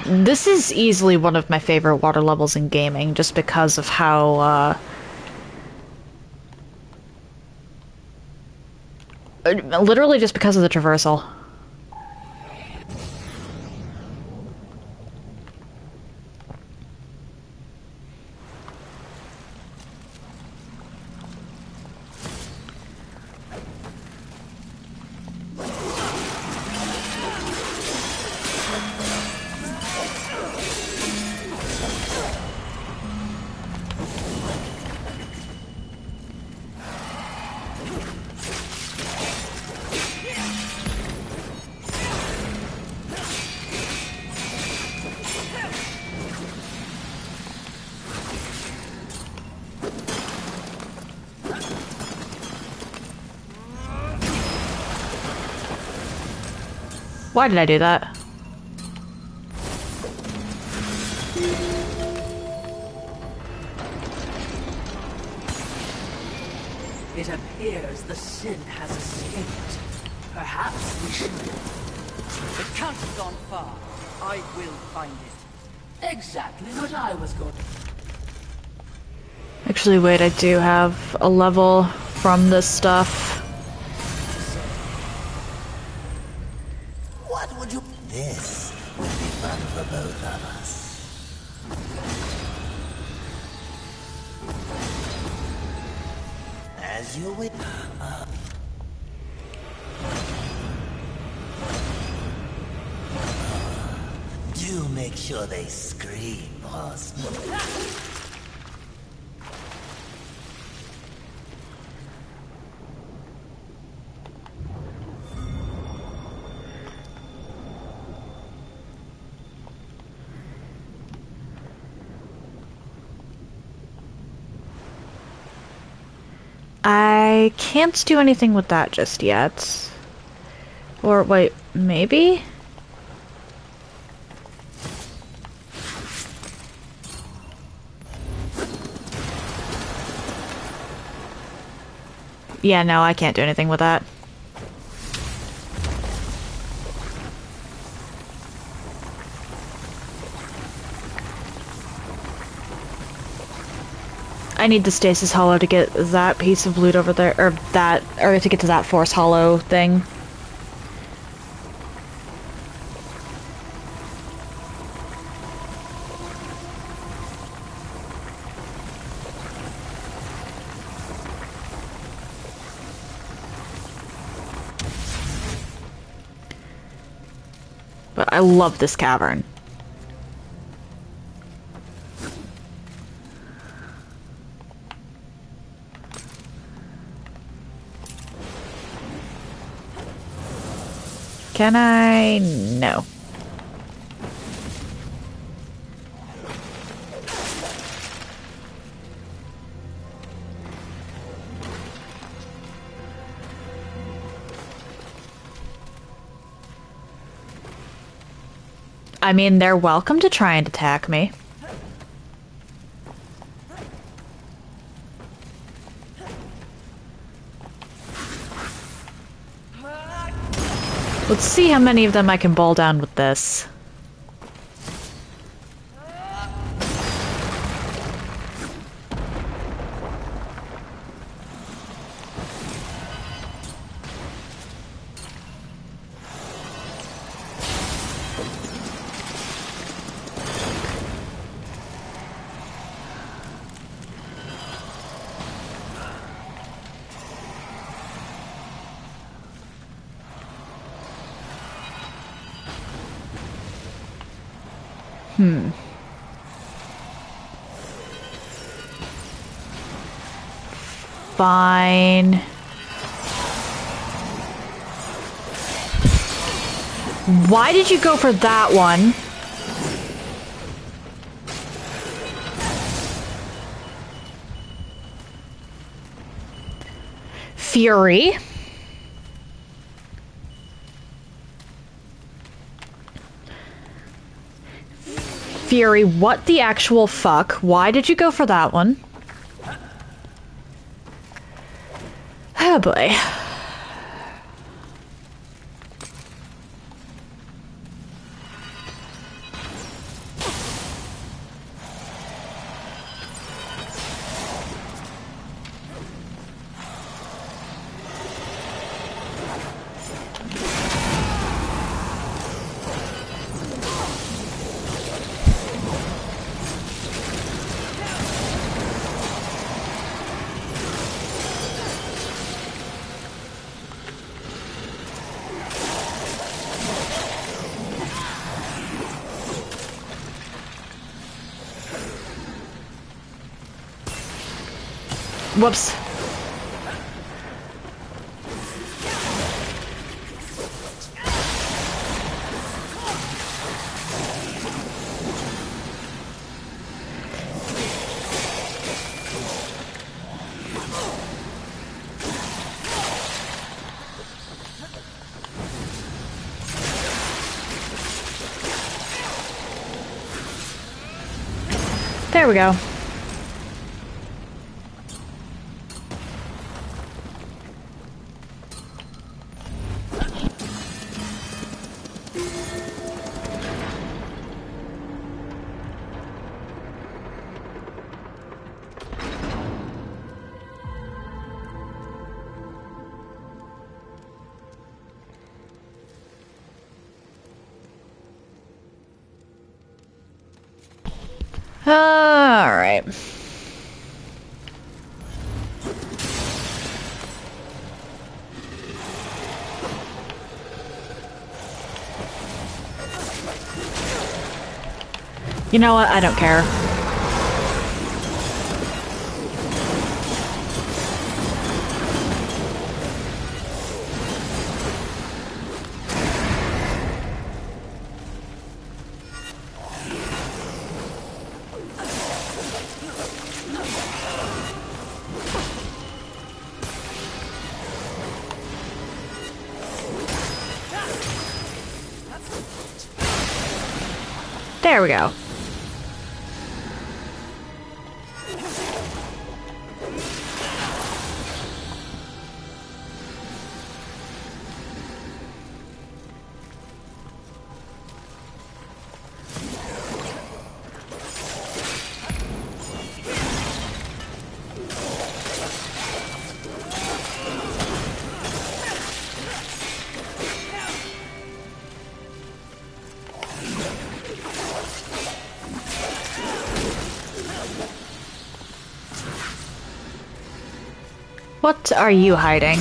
This is easily one of my favorite water levels in gaming, just because of how, literally just because of the traversal. Why did I do that? It appears the sin has escaped. Perhaps we should... It can't have gone far. I will find it. Exactly what I was going to... Actually, wait, I do have a level from this stuff. What would you... This will be fun for both of us. As you wish. Do make sure they scream, boss. I can't do anything with that just yet. Or, wait, maybe? Yeah, no, I can't do anything with that. I need the Stasis Hollow to get that piece of loot over there, or to get to that Force Hollow thing. But I love this cavern. Can I? No. I mean, they're welcome to try and attack me. Let's see how many of them I can bowl down with this. Fine. Why did you go for that one? Fury. Fury, what the actual fuck? Why did you go for that one? Oh boy. Whoops. There we go. All right. You know what? I don't care. There we go. What are you hiding?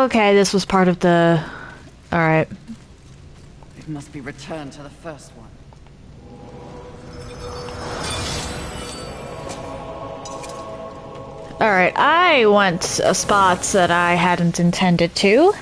Okay, this was part of the... Alright. It must be returned to the first one. Alright, I went spots that I hadn't intended to.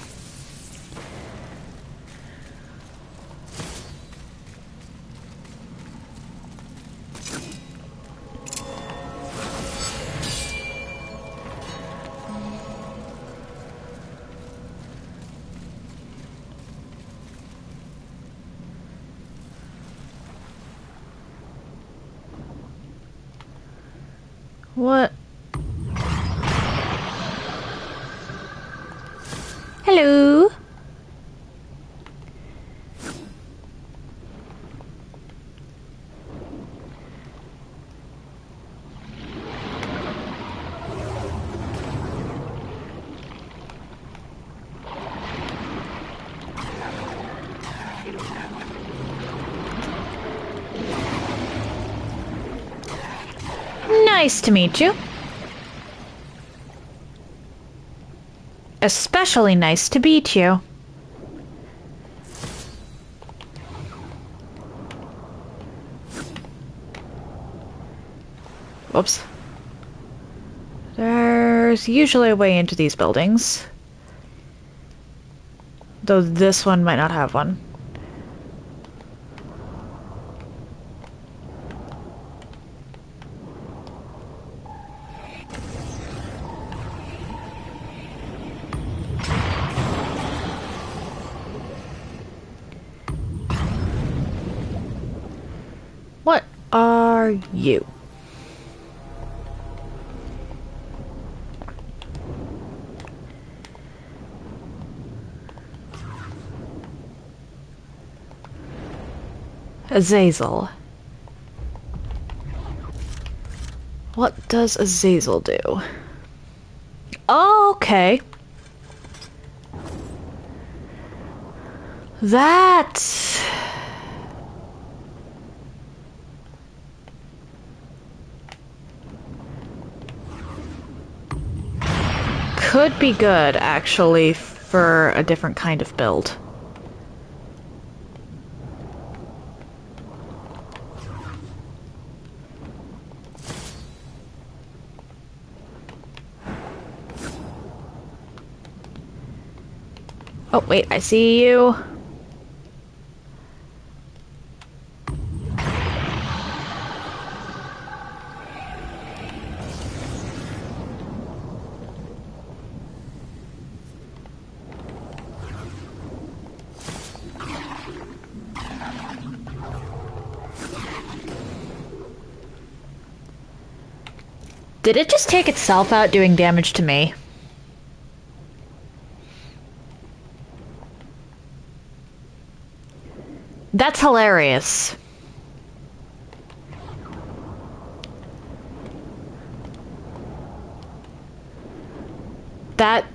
What? Hello? Nice to meet you. Especially nice to beat you. Whoops. There's usually a way into these buildings. Though this one might not have one. What are you? Azazel. What does Azazel do? Oh, okay. That... could be good, actually, for a different kind of build. Oh, wait, I see you. Did it just take itself out doing damage to me? That's hilarious. That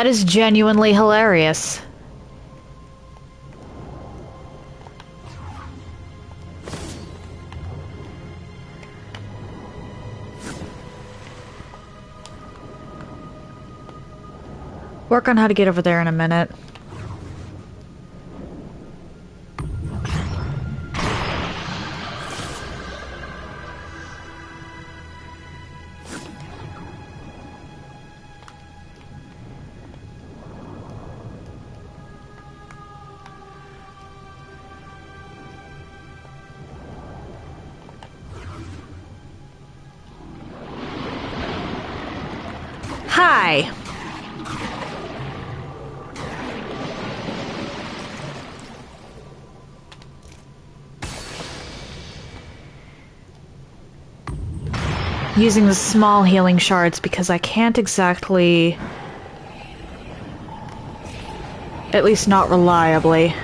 is genuinely hilarious. Work on how to get over there in a minute. Hi. Using the small healing shards because I can't exactly... at least not reliably.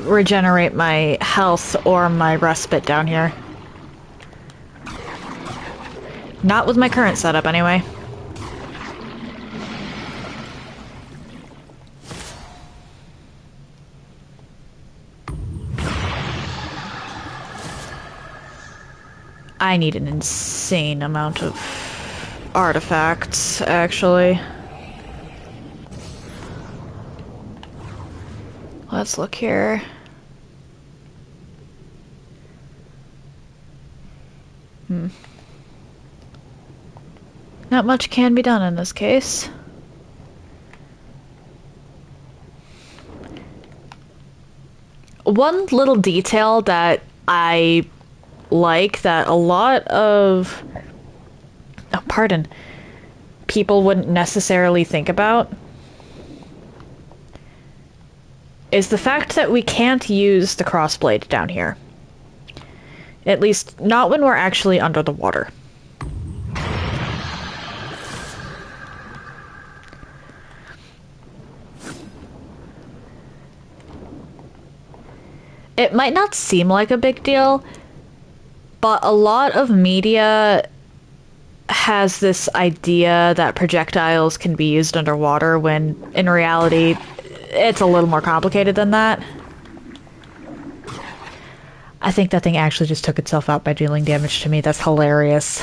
Regenerate my health or my respite down here. Not with my current setup, anyway. I need an insane amount of artifacts, actually. Let's look here. Not much can be done in this case. One little detail that I like that a lot of people wouldn't necessarily think about is the fact that we can't use the crossblade down here. At least not when we're actually under the water. It might not seem like a big deal, but a lot of media has this idea that projectiles can be used underwater when, in reality, it's a little more complicated than that. I think that thing actually just took itself out by dealing damage to me. That's hilarious.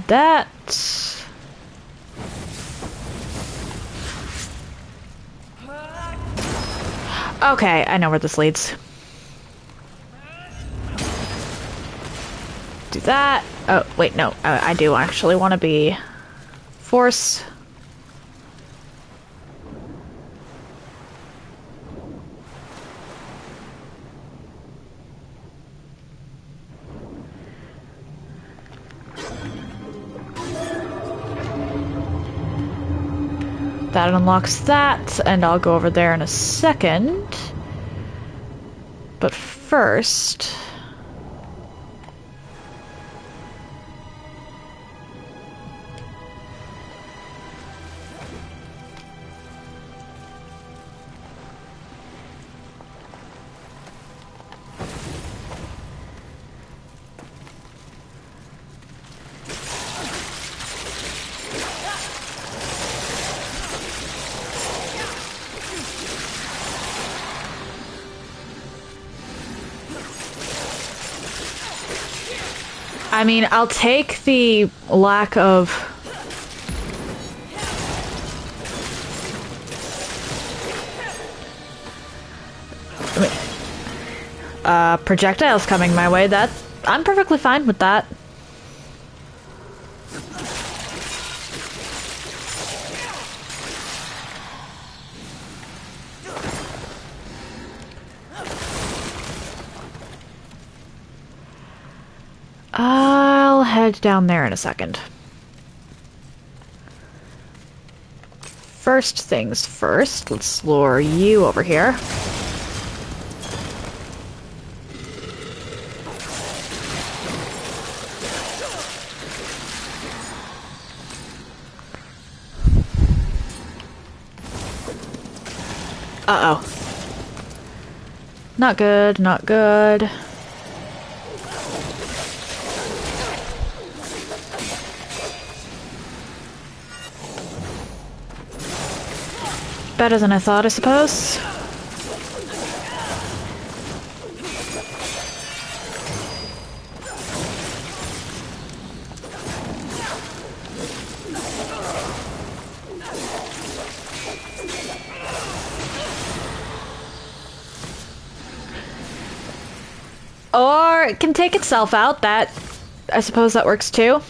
That's... Okay, I know where this leads. Do that. Oh, wait, no. I do actually want to be... Force. That unlocks that, and I'll go over there in a second. But first... I mean, I'll take the lack of... projectiles coming my way. I'm perfectly fine with that. I'll head down there in a second. First things first, let's lure you over here. Uh-oh. Not good, not good. Better than I thought, I suppose. Or it can take itself out. I suppose that works too.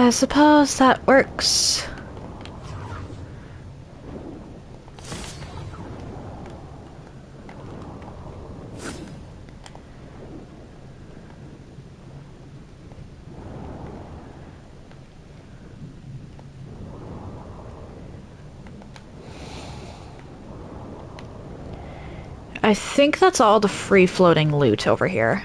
I suppose that works. I think that's all the free-floating loot over here.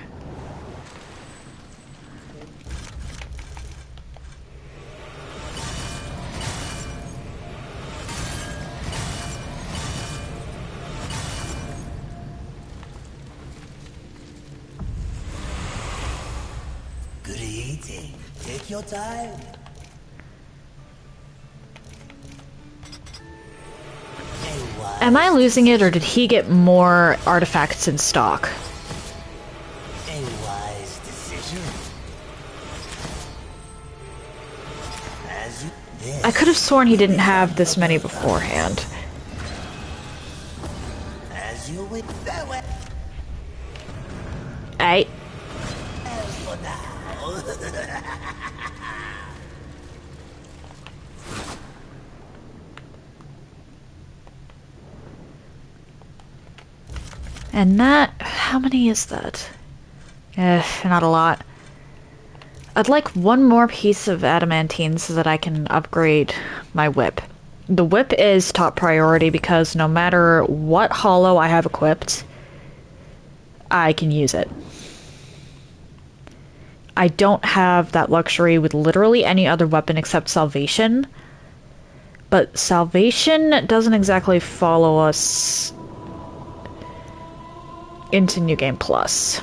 Good eating. Take your time. Am I losing it, or did he get more artifacts in stock? A wise decision. As you, this I could have sworn he didn't have this many beforehand. as you wish. Farewell Hey. for now. And that... how many is that? Not a lot. I'd like one more piece of adamantine so that I can upgrade my whip. The whip is top priority because no matter what hollow I have equipped, I can use it. I don't have that luxury with literally any other weapon except Salvation. But Salvation doesn't exactly follow us into New Game Plus.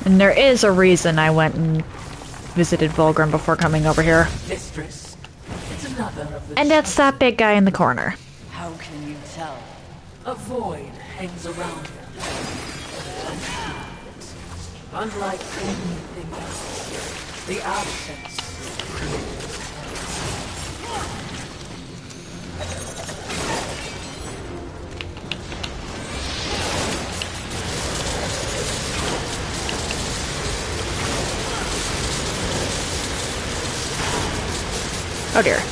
And there is a reason I went and visited Vulgrim before coming over here. Mistress, it's another of the And that's that big guy in the corner. How can you tell? A void hangs around them. Unlike anything else, the absence creates Oh dear.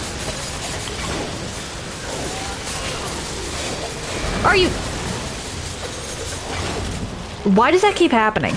Are you... Why does that keep happening?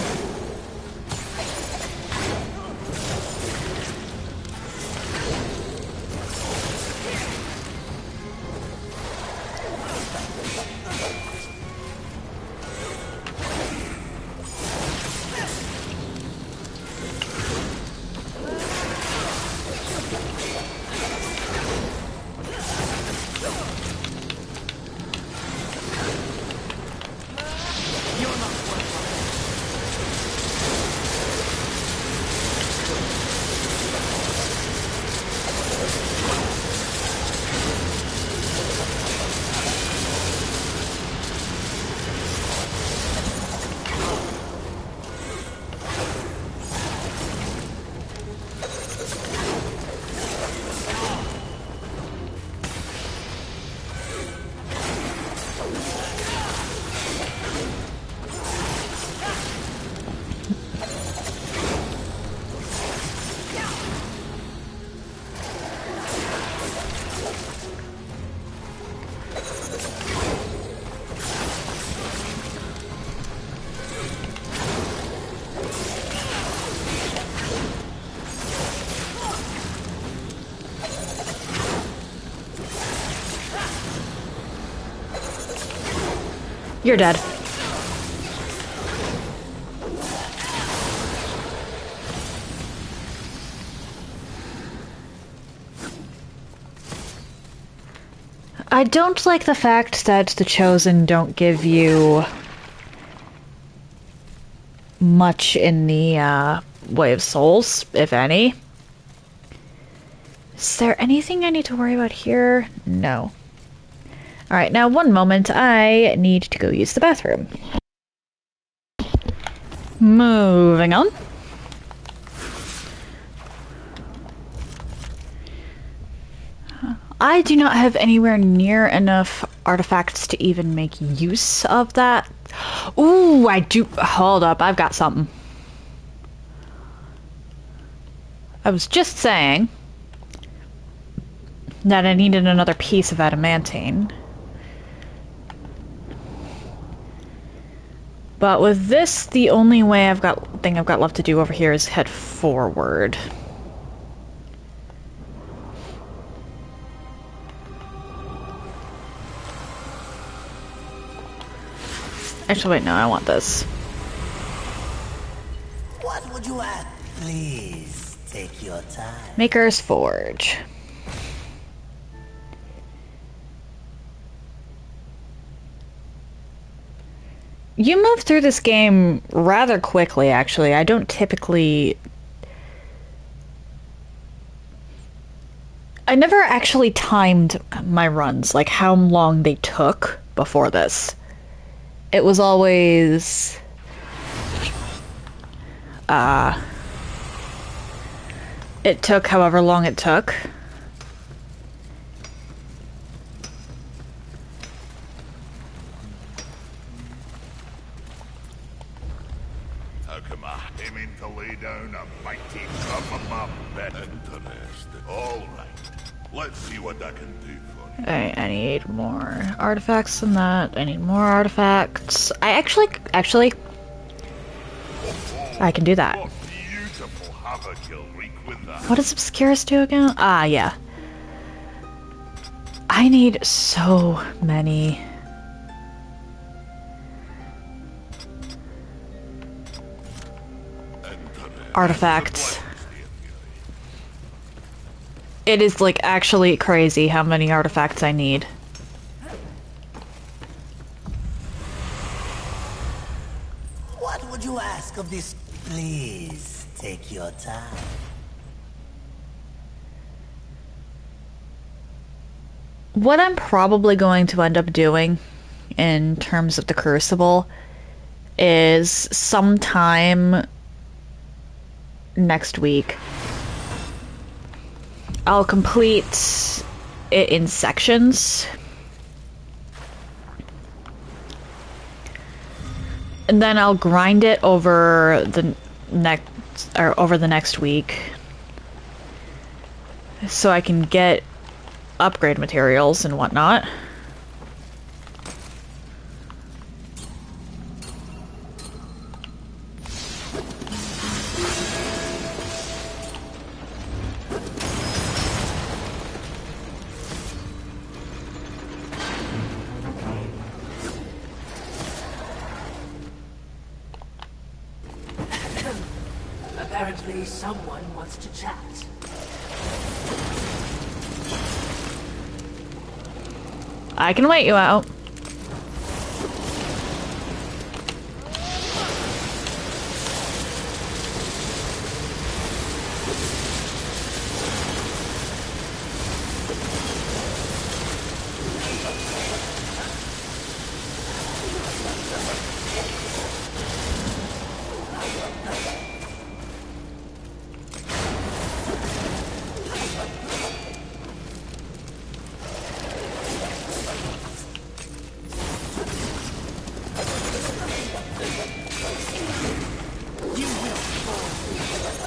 You're dead. I don't like the fact that the Chosen don't give you much in the way of souls, if any. Is there anything I need to worry about here? No. Alright, now one moment, I need to go use the bathroom. Moving on. I do not have anywhere near enough artifacts to even make use of that. Ooh, I do. Hold up, I've got something. I was just saying that I needed another piece of adamantine. But with this, the only way I've got left to do over here is head forward. Actually, wait, no, I want this. What would you ask? Please take your time. Maker's Forge. You move through this game rather quickly, actually. I don't typically... I never actually timed my runs, like how long they took before this. It was always... it took however long it took. How come I aiming to lay down a mighty from my bed? Interesting. All right. Let's see what I can do for you. Alright, I need more artifacts than that. I need more artifacts. I actually, I can do that. What beautiful havoc you'll wreak with that. What does Obscurus do again? Ah, yeah. I need so many. Artifacts. It is like actually crazy how many artifacts I need. What would you ask of this? Please take your time. What I'm probably going to end up doing in terms of the Crucible is sometime next week I'll complete it in sections. And then I'll grind it over the next week so I can get upgrade materials and whatnot. Apparently, someone wants to chat. I can wait you out.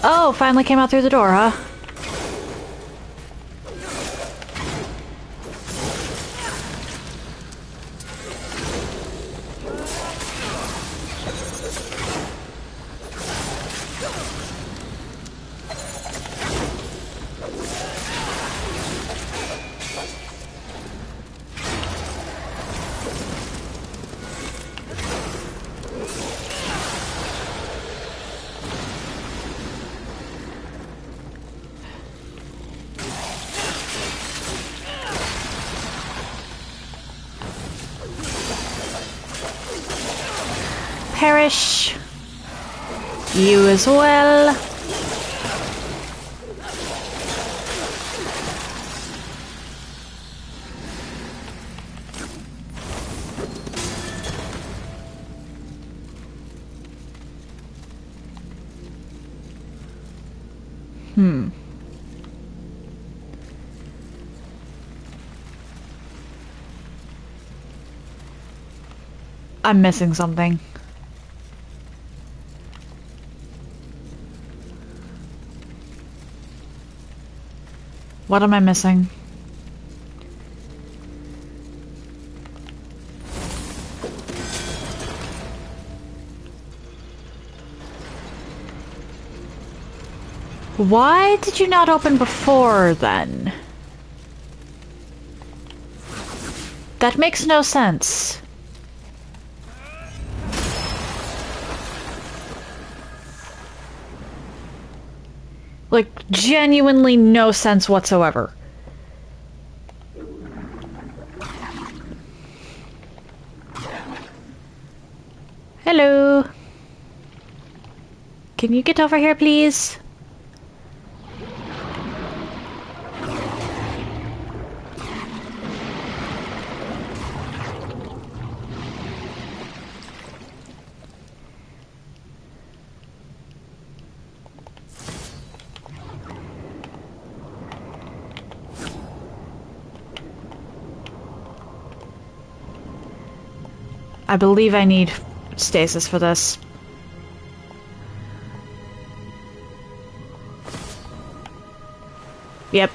Oh, finally came out through the door, huh? Perish. You as well. I'm missing something. What am I missing? Why did you not open before then? That makes no sense. Like, genuinely no sense whatsoever. Hello. Can you get over here, please? I believe I need stasis for this. Yep.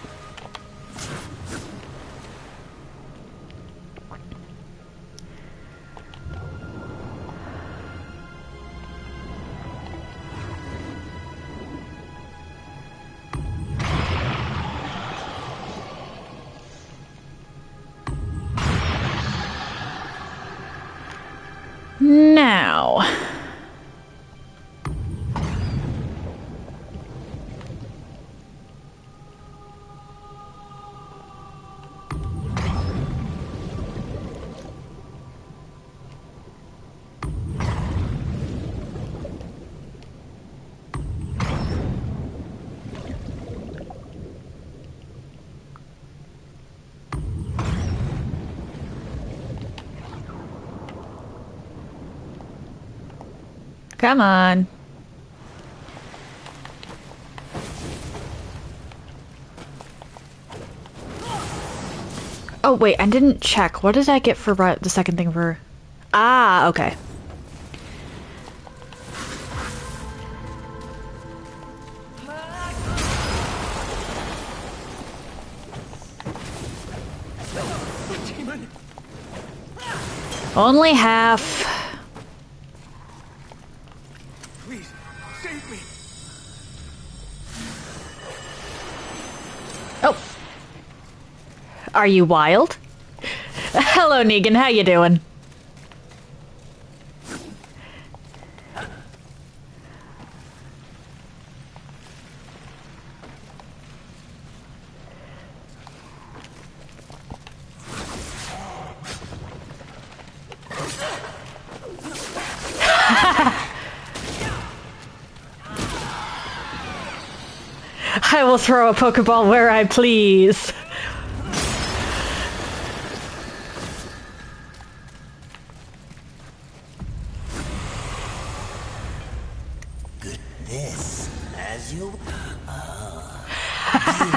Now. Come on. Oh, wait, I didn't check. What did I get for the second thing for... Ah, okay. Only half. Please, save me. Oh. Are you wild? Hello, Negan. How you doing? I will throw a Pokeball where I please. Good. This, as you... you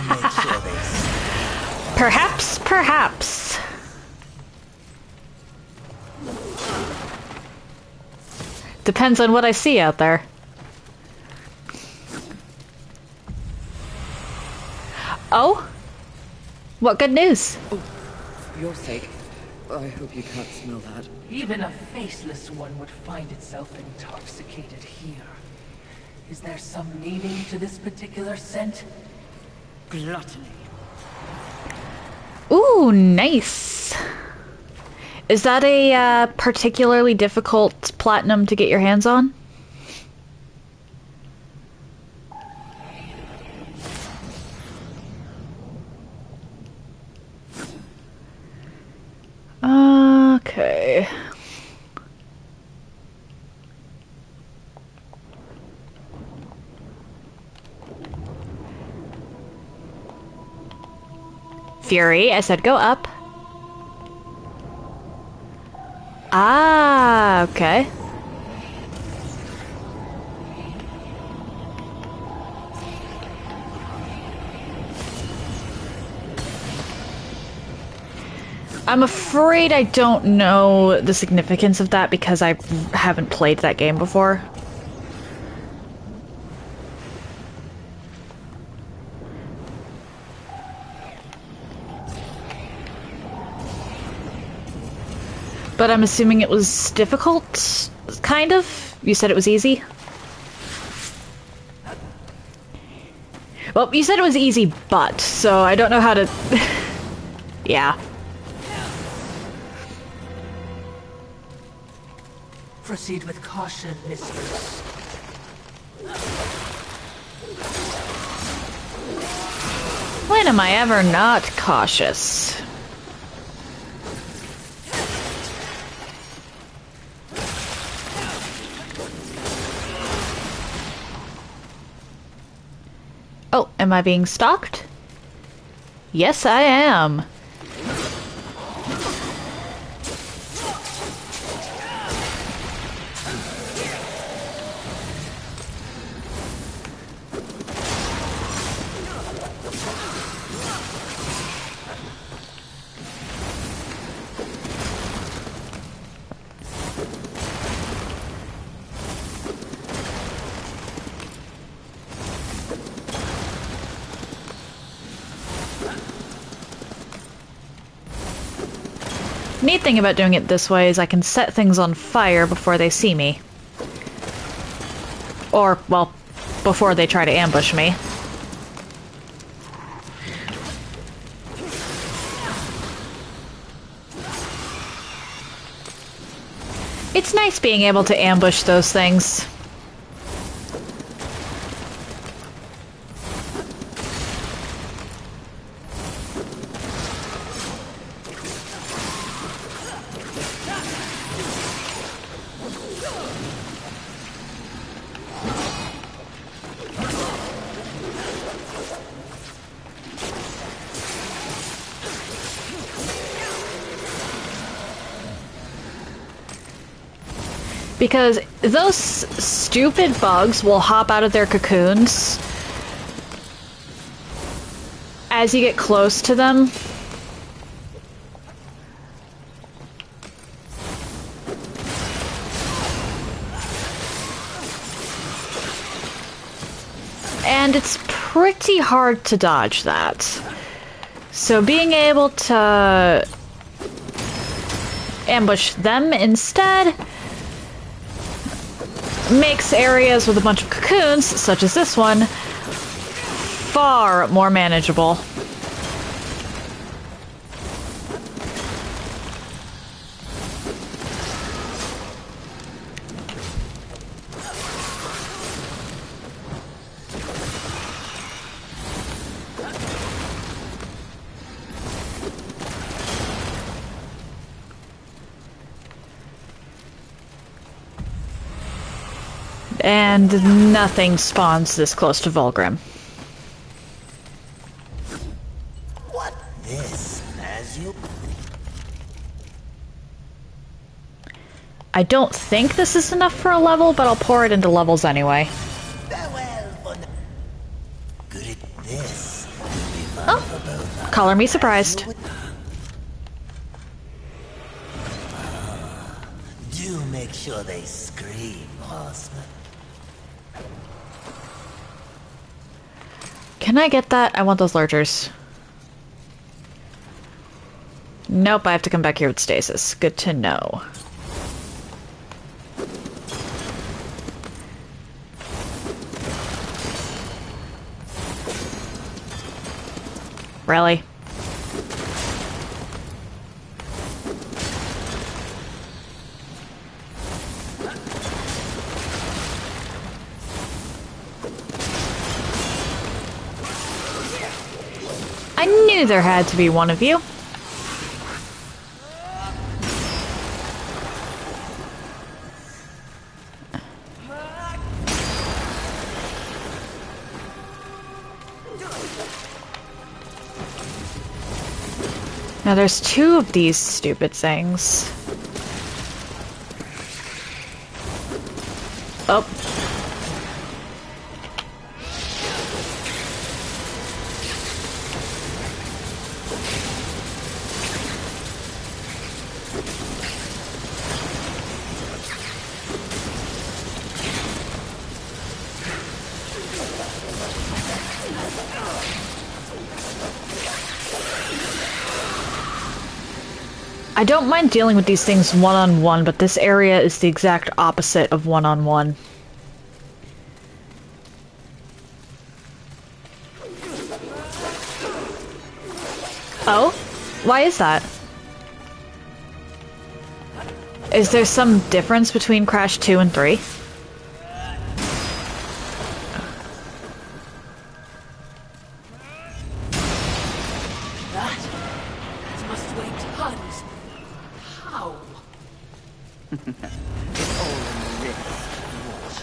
make sure they see. Perhaps, perhaps. Depends on what I see out there. Oh? What good news? Oh, for your sake, I hope you can't smell that. Even a faceless one would find itself intoxicated here. Is there some meaning to this particular scent? Gluttony. Ooh, nice. Is that a particularly difficult platinum to get your hands on? Okay. Fury, I said go up. Ah, okay. I'm afraid I don't know the significance of that because I haven't played that game before. But I'm assuming it was difficult, kind of? You said it was easy? Well, you said it was easy, but, so I don't know how to... Yeah. Proceed with caution, mistress. When am I ever not cautious? Oh, am I being stalked? Yes, I am. Neat thing about doing it this way is I can set things on fire before they see me. Or, well, before they try to ambush me. It's nice being able to ambush those things. Because those stupid bugs will hop out of their cocoons as you get close to them. And it's pretty hard to dodge that. So being able to ambush them instead makes areas with a bunch of cocoons, such as this one, far more manageable. And nothing spawns this close to Vulgrim. What this as you... I don't think this is enough for a level, but I'll pour it into levels anyway. Farewell for now. Good at this. Oh, color me surprised. Do make sure they scream, horseman. Can I get that? I want those lurchers. Nope, I have to come back here with Stasis. Good to know. Really? I knew there had to be one of you. Now there's two of these stupid things. Oh. I don't mind dealing with these things one-on-one, but this area is the exact opposite of one-on-one. Oh? Why is that? Is there some difference between Crash 2 and 3? That must weigh tons. How? It's all in the rift. Watch.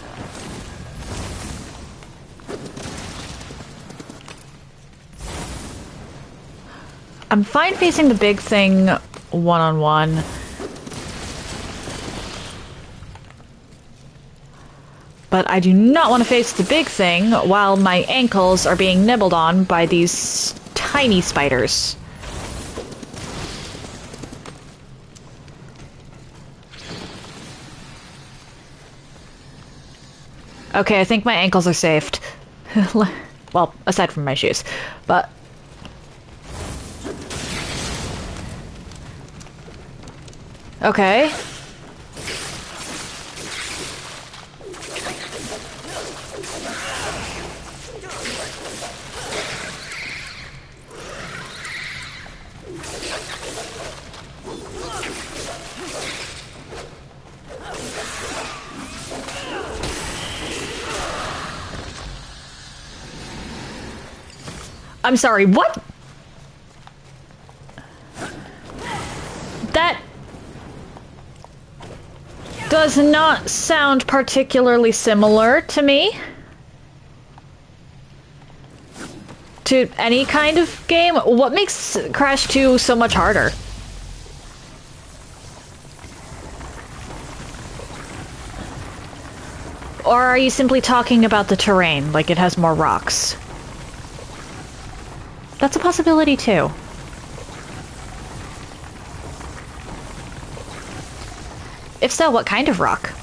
I'm fine facing the big thing one-on-one. But I do not want to face the big thing while my ankles are being nibbled on by these tiny spiders. Okay, I think my ankles are saved. Well, aside from my shoes. But... okay. I'm sorry, what? That does not sound particularly similar to me. To any kind of game. What makes Crash 2 so much harder? Or are you simply talking about the terrain, like it has more rocks? That's a possibility too. If so, what kind of rock?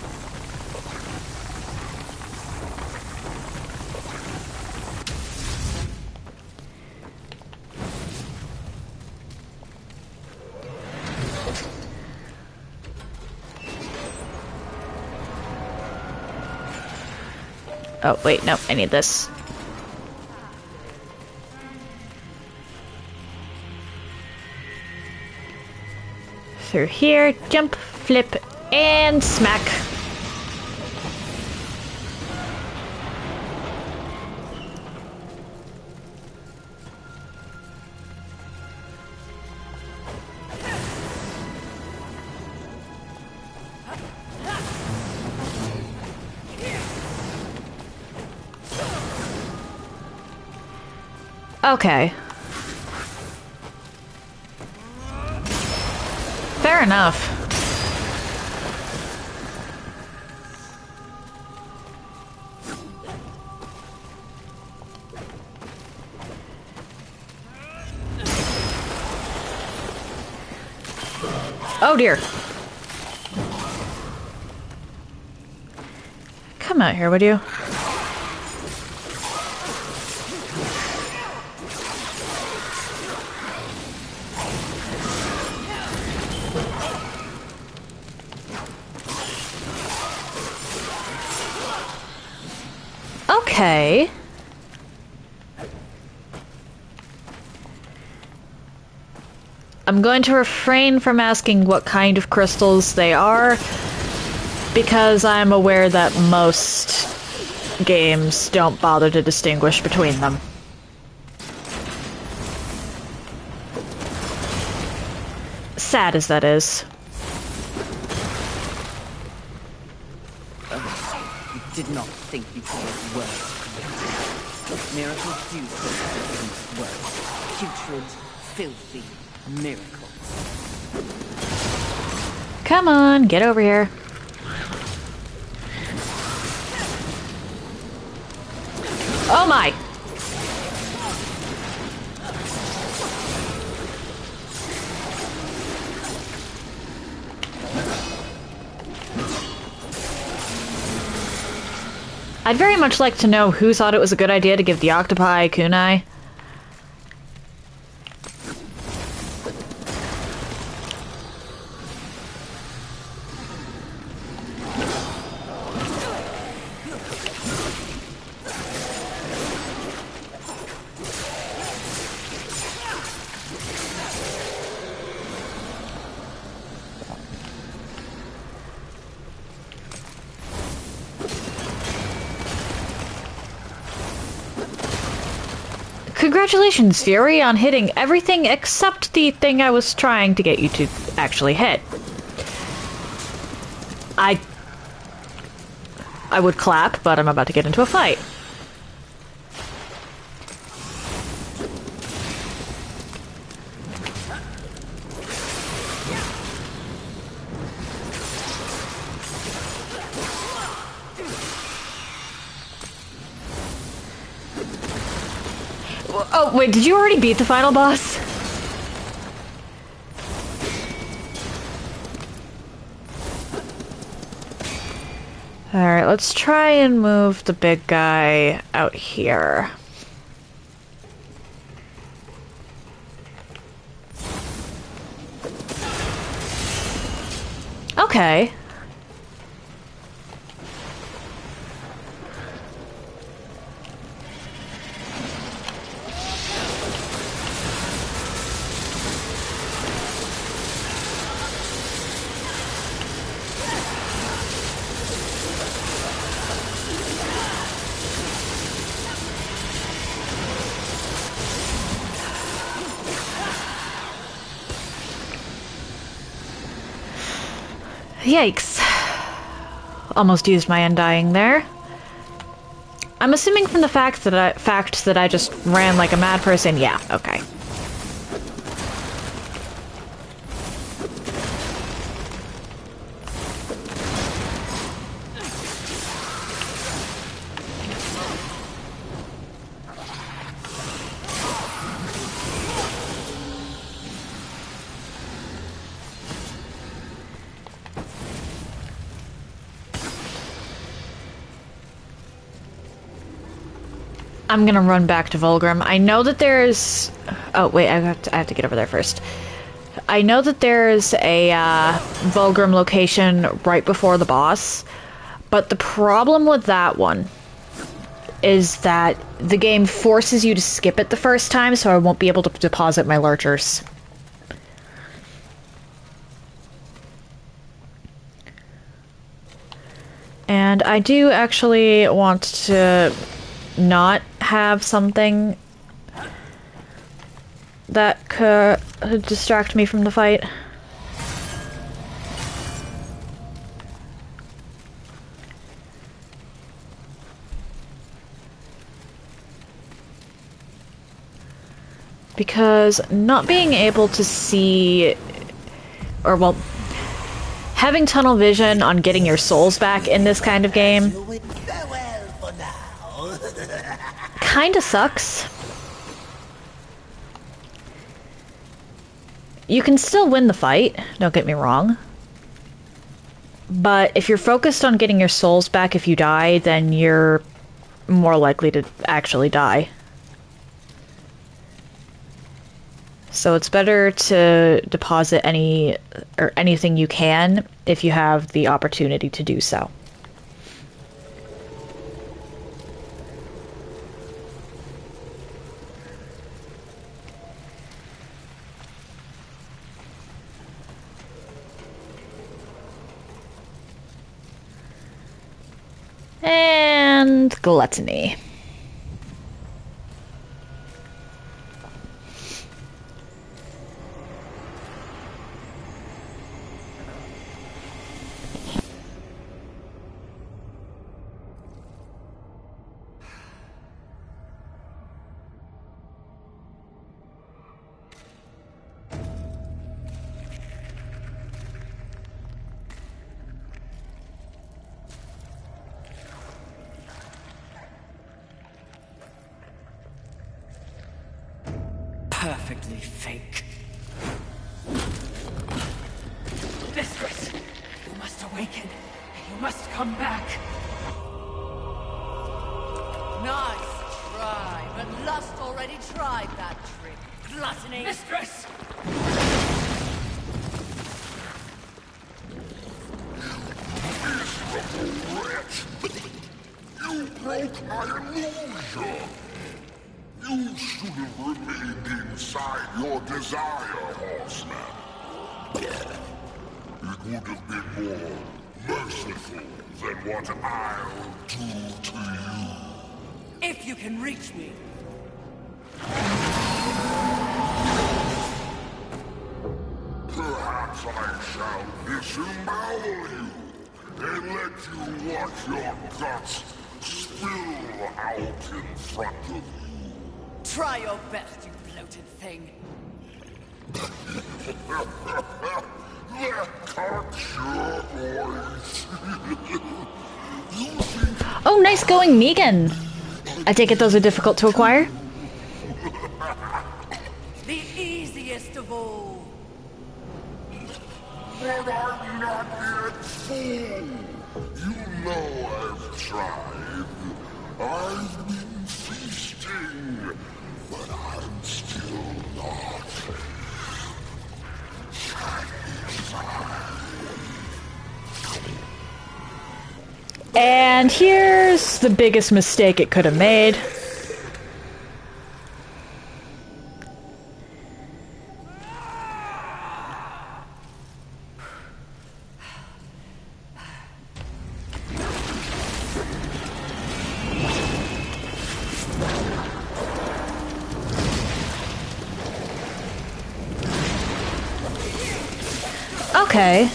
Oh, wait, no, I need this. Through here, jump, flip, and smack. Okay. Fair enough. Oh dear. Come out here, would you? Okay. I'm going to refrain from asking what kind of crystals they are, because I'm aware that most games don't bother to distinguish between them. Sad as that is. You did not think you could make worse. Miracles do sometimes worse. Putrid, filthy miracles. Come on, get over here. Oh my! I'd very much like to know who thought it was a good idea to give the octopi kunai. Congratulations, Fury, on hitting everything except the thing I was trying to get you to actually hit. I would clap, but I'm about to get into a fight. Oh, wait, did you already beat the final boss? Alright, let's try and move the big guy out here. Okay. Yikes. Almost used my undying there. I'm assuming from the fact that I just ran like a mad person. Yeah, okay. I'm gonna run back to Vulgrim. I know that there's... Oh, wait, I have to get over there first. I know that there's a Vulgrim location right before the boss, but the problem with that one is that the game forces you to skip it the first time, so I won't be able to deposit my lurchers. And I do actually want to not have something that could distract me from the fight. Because not being able to see, or well, having tunnel vision on getting your souls back in this kind of game kinda sucks. You can still win the fight, don't get me wrong. But if you're focused on getting your souls back if you die, then you're more likely to actually die. So it's better to deposit anything you can if you have the opportunity to do so. And gluttony. Perfectly fake. Mistress, you must awaken. You must come back. Nice try, but Lust already tried that trick. Gluttony. Mistress! You broke my illusion! You should have remained inside your desire, horseman. It would have been more merciful than what I'll do to you. If you can reach me, Perhaps I shall disembowel you and let you watch your guts spill out in front of you. Try your best, you bloated thing. That cuts your voice. You think Oh, nice going, Negan. I take it those are difficult to acquire? The easiest of all. but I'm not yet full. You know I've tried. I've been feasting, but I'm still not satisfied. And here's the biggest mistake it could have made. Okay.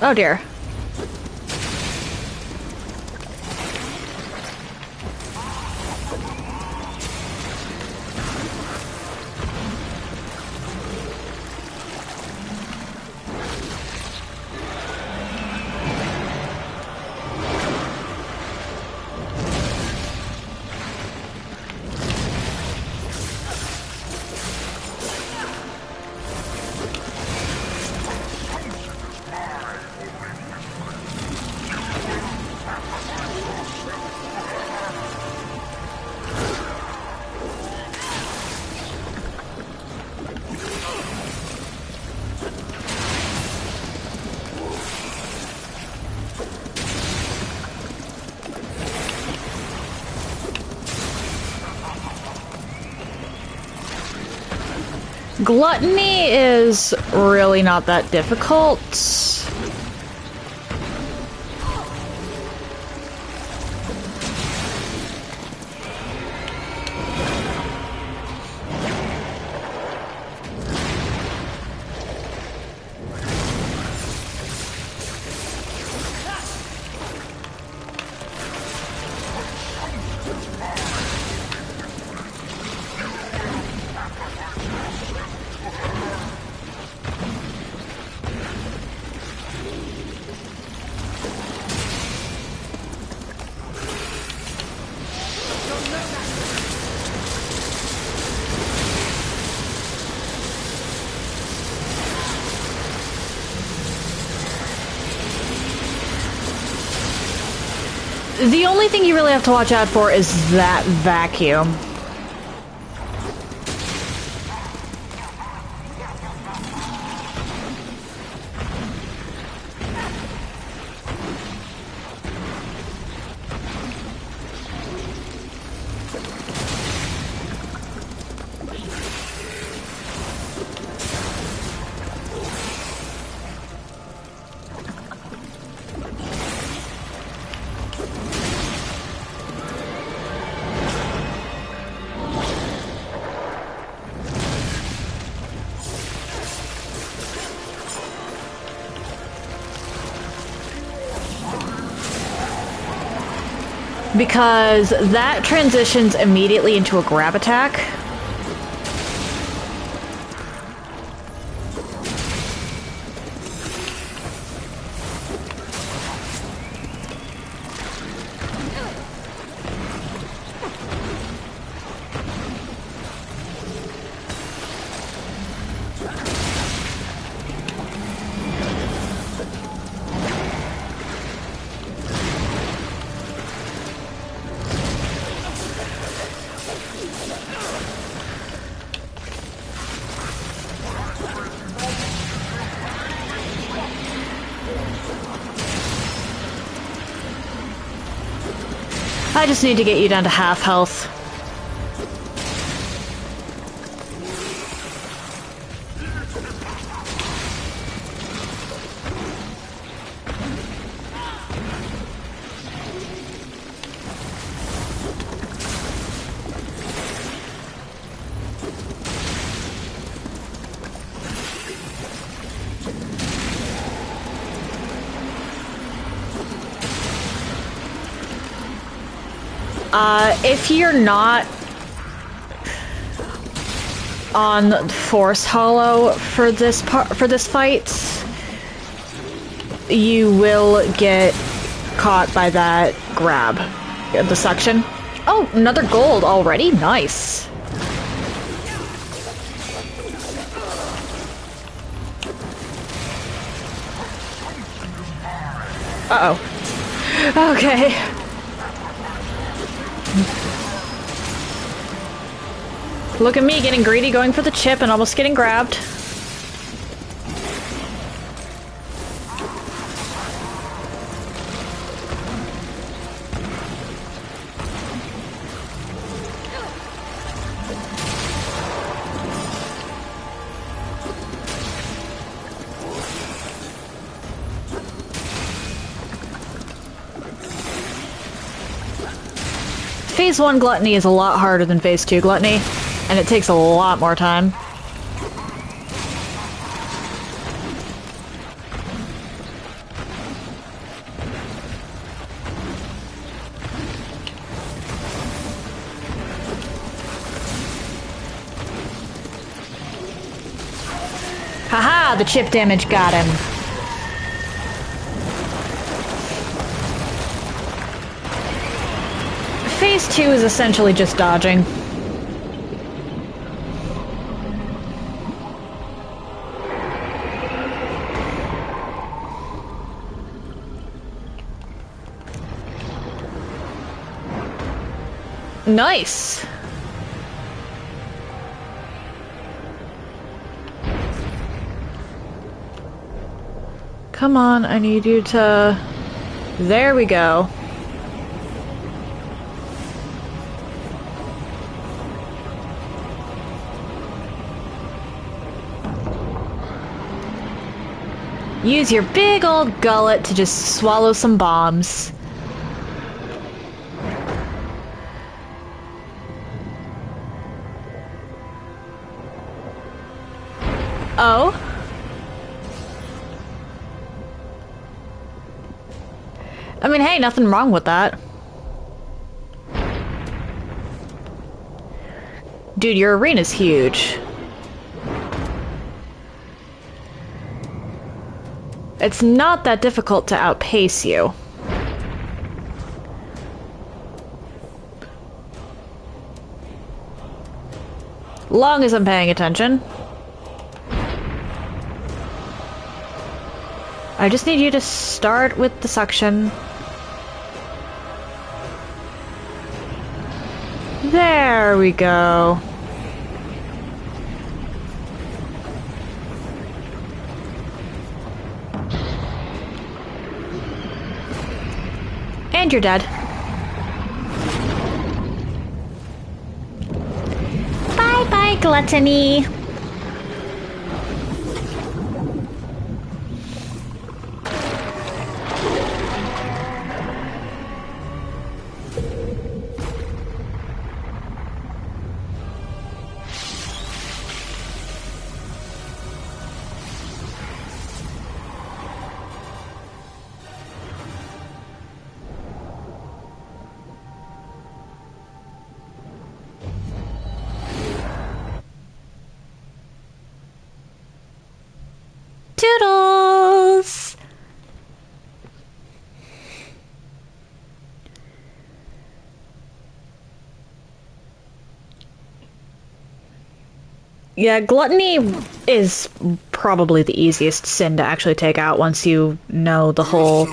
Oh dear. Gluttony is really not that difficult. The only thing you really have to watch out for is that vacuum. Because that transitions immediately into a grab attack. I just need to get you down to half health. If you're not on Force Hollow for this fight, you will get caught by that grab, the suction. Oh, another gold already? Nice. Uh-oh. Okay. Look at me getting greedy, going for the chip, and almost getting grabbed. Phase 1 Gluttony is a lot harder than Phase 2 Gluttony, and it takes a lot more time. Haha, the chip damage got him. Phase 2 is essentially just dodging. Nice! Come on, I need you to... There we go. Use your big old gullet to just swallow some bombs. Oh? I mean, hey, nothing wrong with that. Dude, your arena's huge. It's not that difficult to outpace you. Long as I'm paying attention. I just need you to start with the suction. There we go. And you're dead. Bye-bye, gluttony. Toodles! Yeah, gluttony is probably the easiest sin to actually take out once you know the whole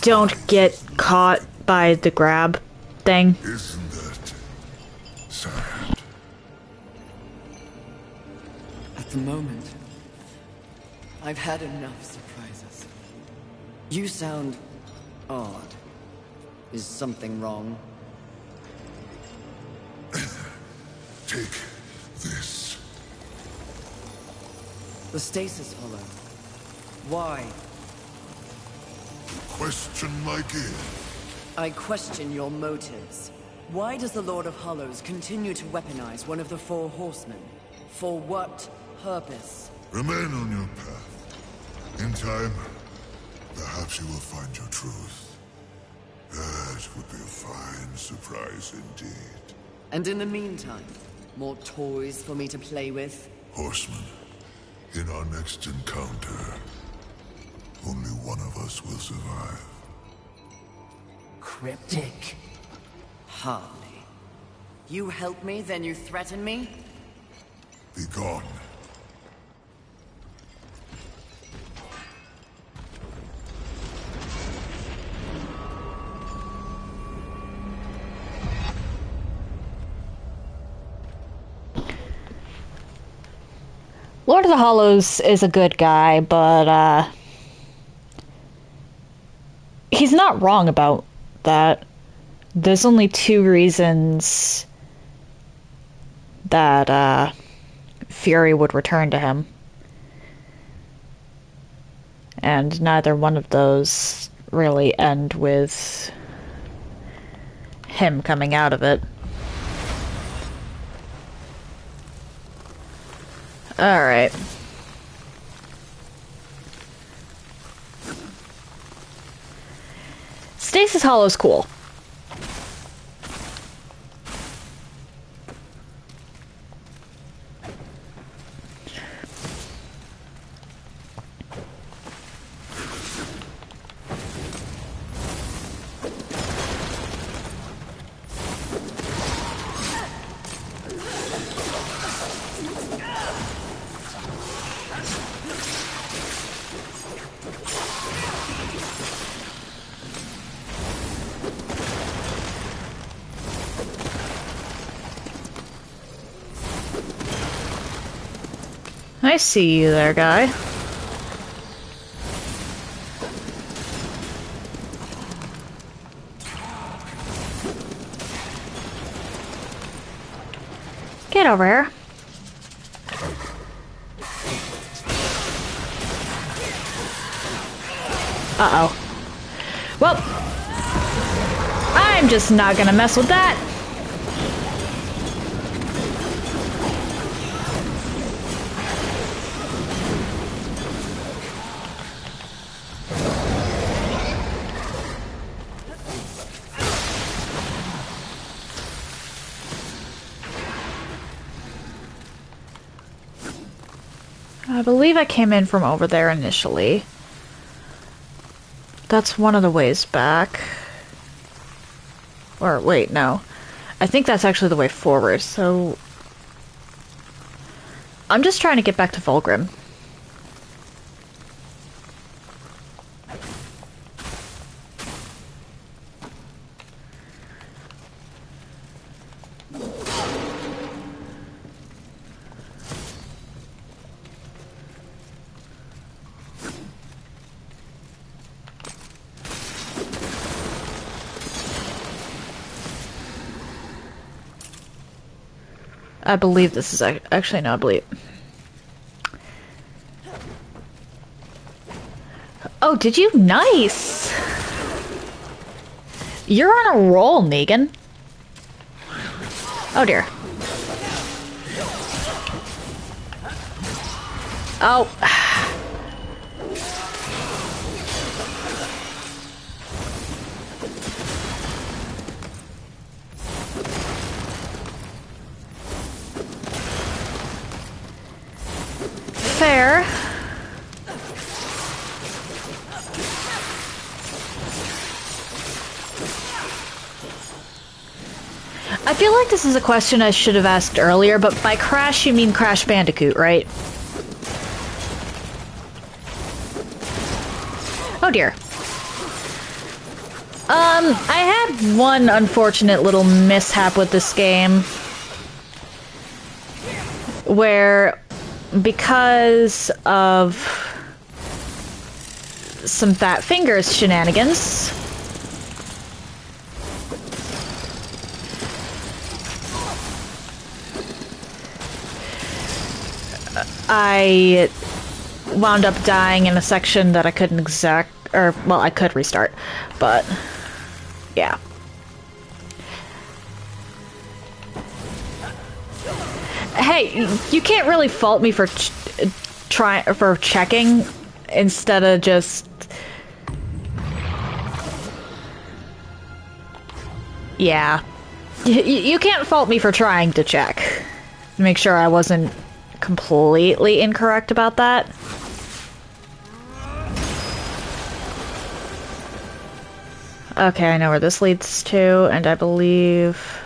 don't get caught by the grab thing. Isn't that sad? At the moment, I've had enough surprises. You sound odd. Is something wrong? Take this. The Stasis Hollow. Why? Question my gift. I question your motives. Why does the Lord of Hollows continue to weaponize one of the Four Horsemen? For what purpose? Remain on your path. In time, perhaps you will find your truth. That would be a fine surprise indeed. And in the meantime, more toys for me to play with? Horseman, in our next encounter, only one of us will survive. Cryptic. Hardly. You help me, then you threaten me? Be gone. Lord of the Hollows is a good guy, but he's not wrong about that. There's only two reasons that Fury would return to him. And neither one of those really end with him coming out of it. Alright. Stasis Hollow's cool. I see you there, guy. Get over here. Uh-oh. Well, I'm just not gonna mess with that. I believe I came in from over there initially. That's one of the ways back. Or, wait, no. I think that's actually the way forward, so... I'm just trying to get back to Vulgrim. I believe this is actually no, I believe. Oh, did you? Nice! You're on a roll, Negan. Oh dear. Oh. Fair. I feel like this is a question I should have asked earlier, but by Crash you mean Crash Bandicoot, right? Oh dear. I had one unfortunate little mishap with this game where, because of some Fat Fingers shenanigans, I wound up dying in a section that I couldn't well, I could restart, but yeah. Hey, you can't really fault me for checking instead of just Yeah. You can't fault me for trying to check. Make sure I wasn't completely incorrect about that. Okay, I know where this leads to, and I believe...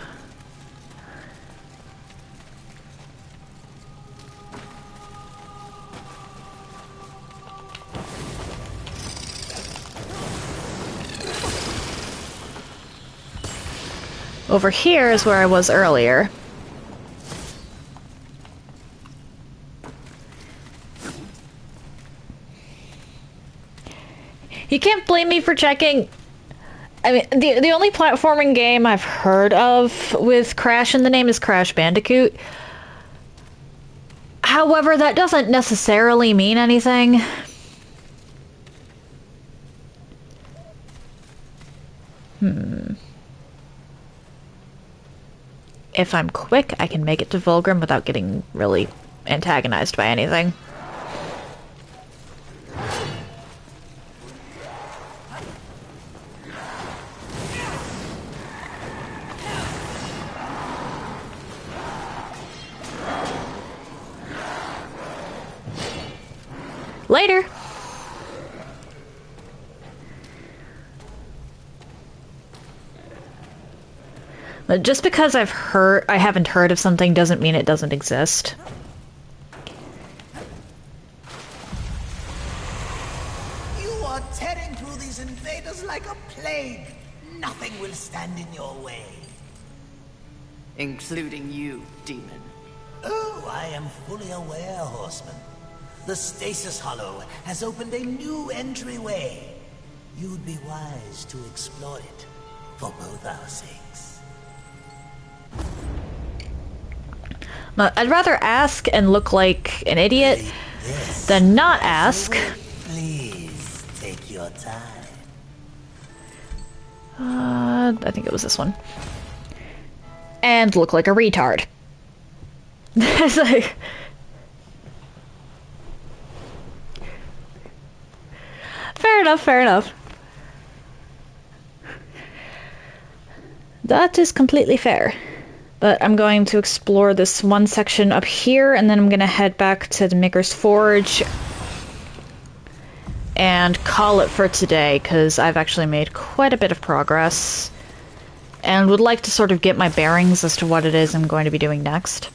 over here is where I was earlier. You can't blame me for checking. I mean, the only platforming game I've heard of with Crash in the name is Crash Bandicoot. However, that doesn't necessarily mean anything. If I'm quick, I can make it to Vulgrim without getting really antagonized by anything. Later! But just because I haven't heard of something doesn't mean it doesn't exist. You are tearing through these invaders like a plague. Nothing will stand in your way. Including you, demon. Oh, I am fully aware, Horseman. The Stasis Hollow has opened a new entryway. You'd be wise to explore it, for both our sakes. I'd rather ask and look like an idiot than not ask. Please take your time. I think it was this one. And look like a retard. It's like... Fair enough, fair enough. That is completely fair. But I'm going to explore this one section up here, and then I'm going to head back to the Maker's Forge and call it for today, because I've actually made quite a bit of progress and would like to sort of get my bearings as to what it is I'm going to be doing next.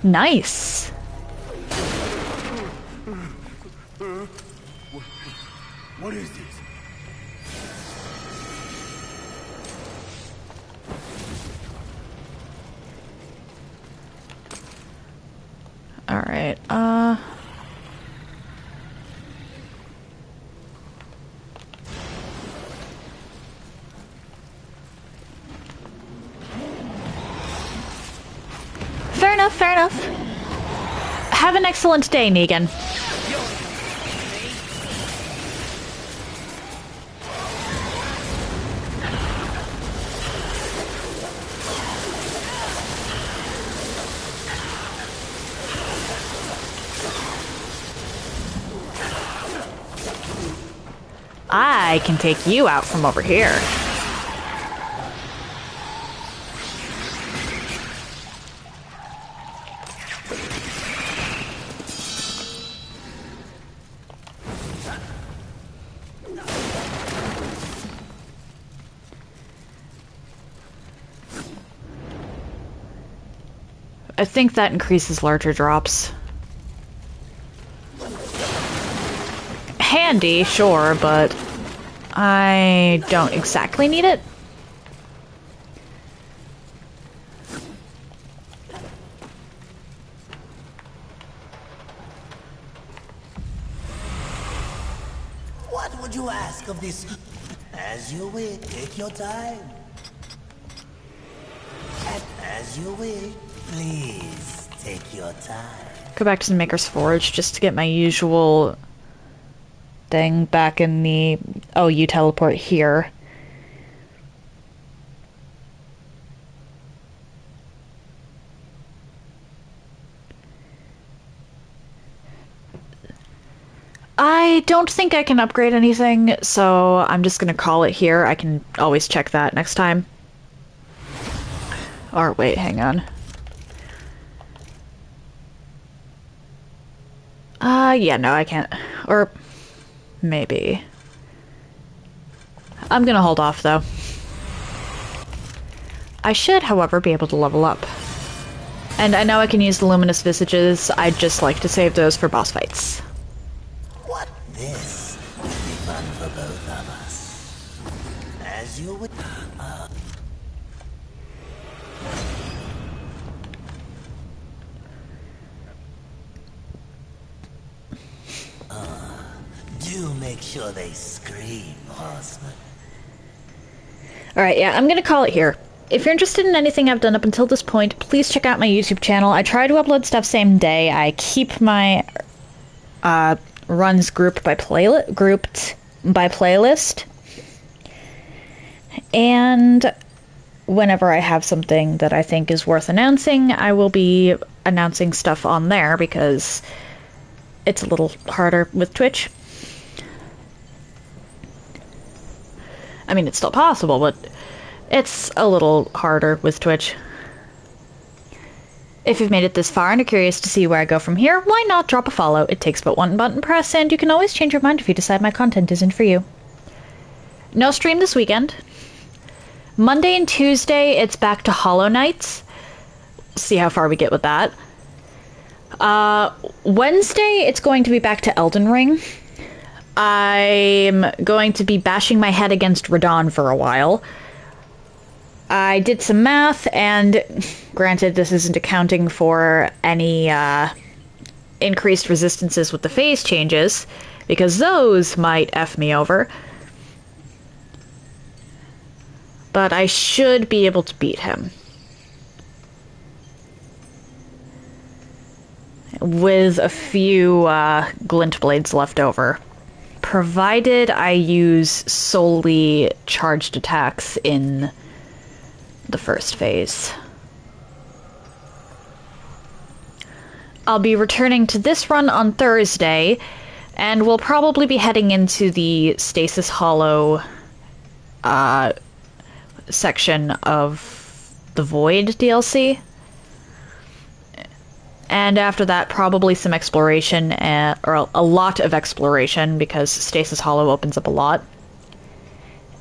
Nice! What is this? Alright, fair enough, fair enough. Have an excellent day, Negan. I can take you out from over here. I think that increases larger drops. Handy, sure, but I don't exactly need it. What would you ask of this? As you wish, take your time. And as you wish, please take your time. Go back to the Maker's Forge just to get my usual thing back in the... Oh, you teleport here. I don't think I can upgrade anything, so I'm just gonna call it here. I can always check that next time. Or wait, hang on. Yeah, no, I can't. Or maybe. I'm gonna hold off, though. I should, however, be able to level up. And I know I can use the Luminous Visages, I'd just like to save those for boss fights. What this will be fun for both of us. As you would... do make sure they scream, horseman. Alright, yeah, I'm gonna call it here. If you're interested in anything I've done up until this point, please check out my YouTube channel. I try to upload stuff same day. I keep my runs grouped by playlist. And whenever I have something that I think is worth announcing, I will be announcing stuff on there because it's a little harder with Twitch. I mean, it's still possible, but it's a little harder with Twitch. If you've made it this far and are curious to see where I go from here, why not drop a follow? It takes but one button press, and you can always change your mind if you decide my content isn't for you. No stream this weekend. Monday and Tuesday, it's back to Hollow Knights. See how far we get with that. Wednesday, it's going to be back to Elden Ring. I'm going to be bashing my head against Radon for a while. I did some math, and granted, this isn't accounting for any increased resistances with the phase changes, because those might F me over. But I should be able to beat him. With a few glint blades left over. Provided I use solely charged attacks in the first phase. I'll be returning to this run on Thursday, and we'll probably be heading into the Stasis Hollow section of the Void DLC. And after that, probably some exploration, or a lot of exploration, because Stasis Hollow opens up a lot.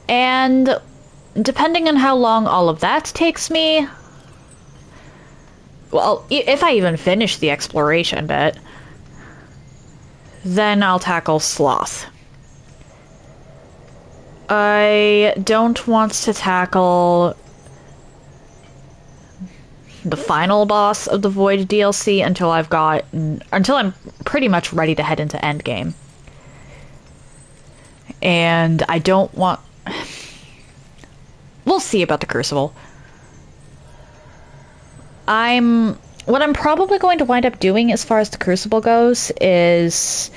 And depending on how long all of that takes me, well, if I even finish the exploration bit, then I'll tackle Sloth. I don't want to tackle the final boss of the Void DLC until I'm pretty much ready to head into Endgame. And I don't want... We'll see about the Crucible. What I'm probably going to wind up doing as far as the Crucible goes is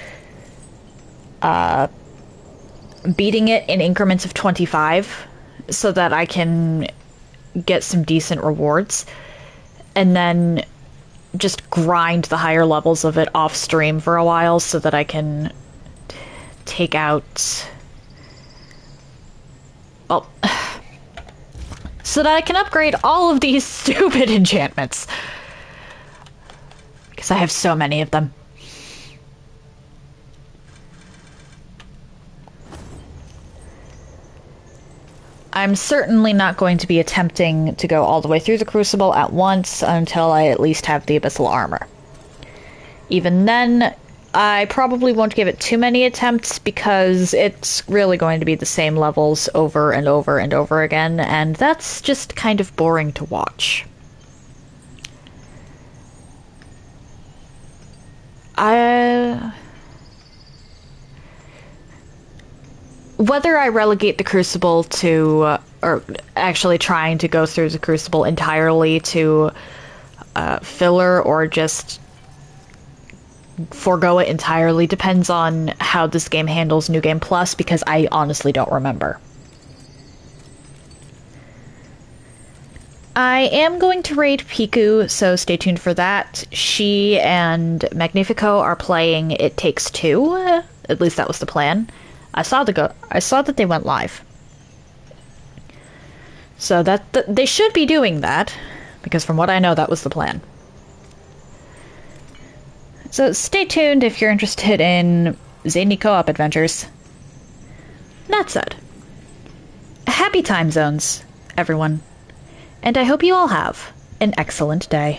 beating it in increments of 25 so that I can get some decent rewards, and then just grind the higher levels of it off stream for a while so that I can take out... Well... so that I can upgrade all of these stupid enchantments. Because I have so many of them. I'm certainly not going to be attempting to go all the way through the Crucible at once until I at least have the Abyssal Armour. Even then, I probably won't give it too many attempts because it's really going to be the same levels over and over and over again, and that's just kind of boring to watch. Whether I relegate the Crucible to, or actually trying to go through the Crucible entirely to filler, or just forego it entirely, depends on how this game handles New Game Plus, because I honestly don't remember. I am going to raid Piku, so stay tuned for that. She and Magnifico are playing It Takes Two At least that was the plan. I saw that they went live. So they should be doing that, because from what I know, that was the plan. So stay tuned if you're interested in zany co-op adventures. That said, happy time zones, everyone. And I hope you all have an excellent day.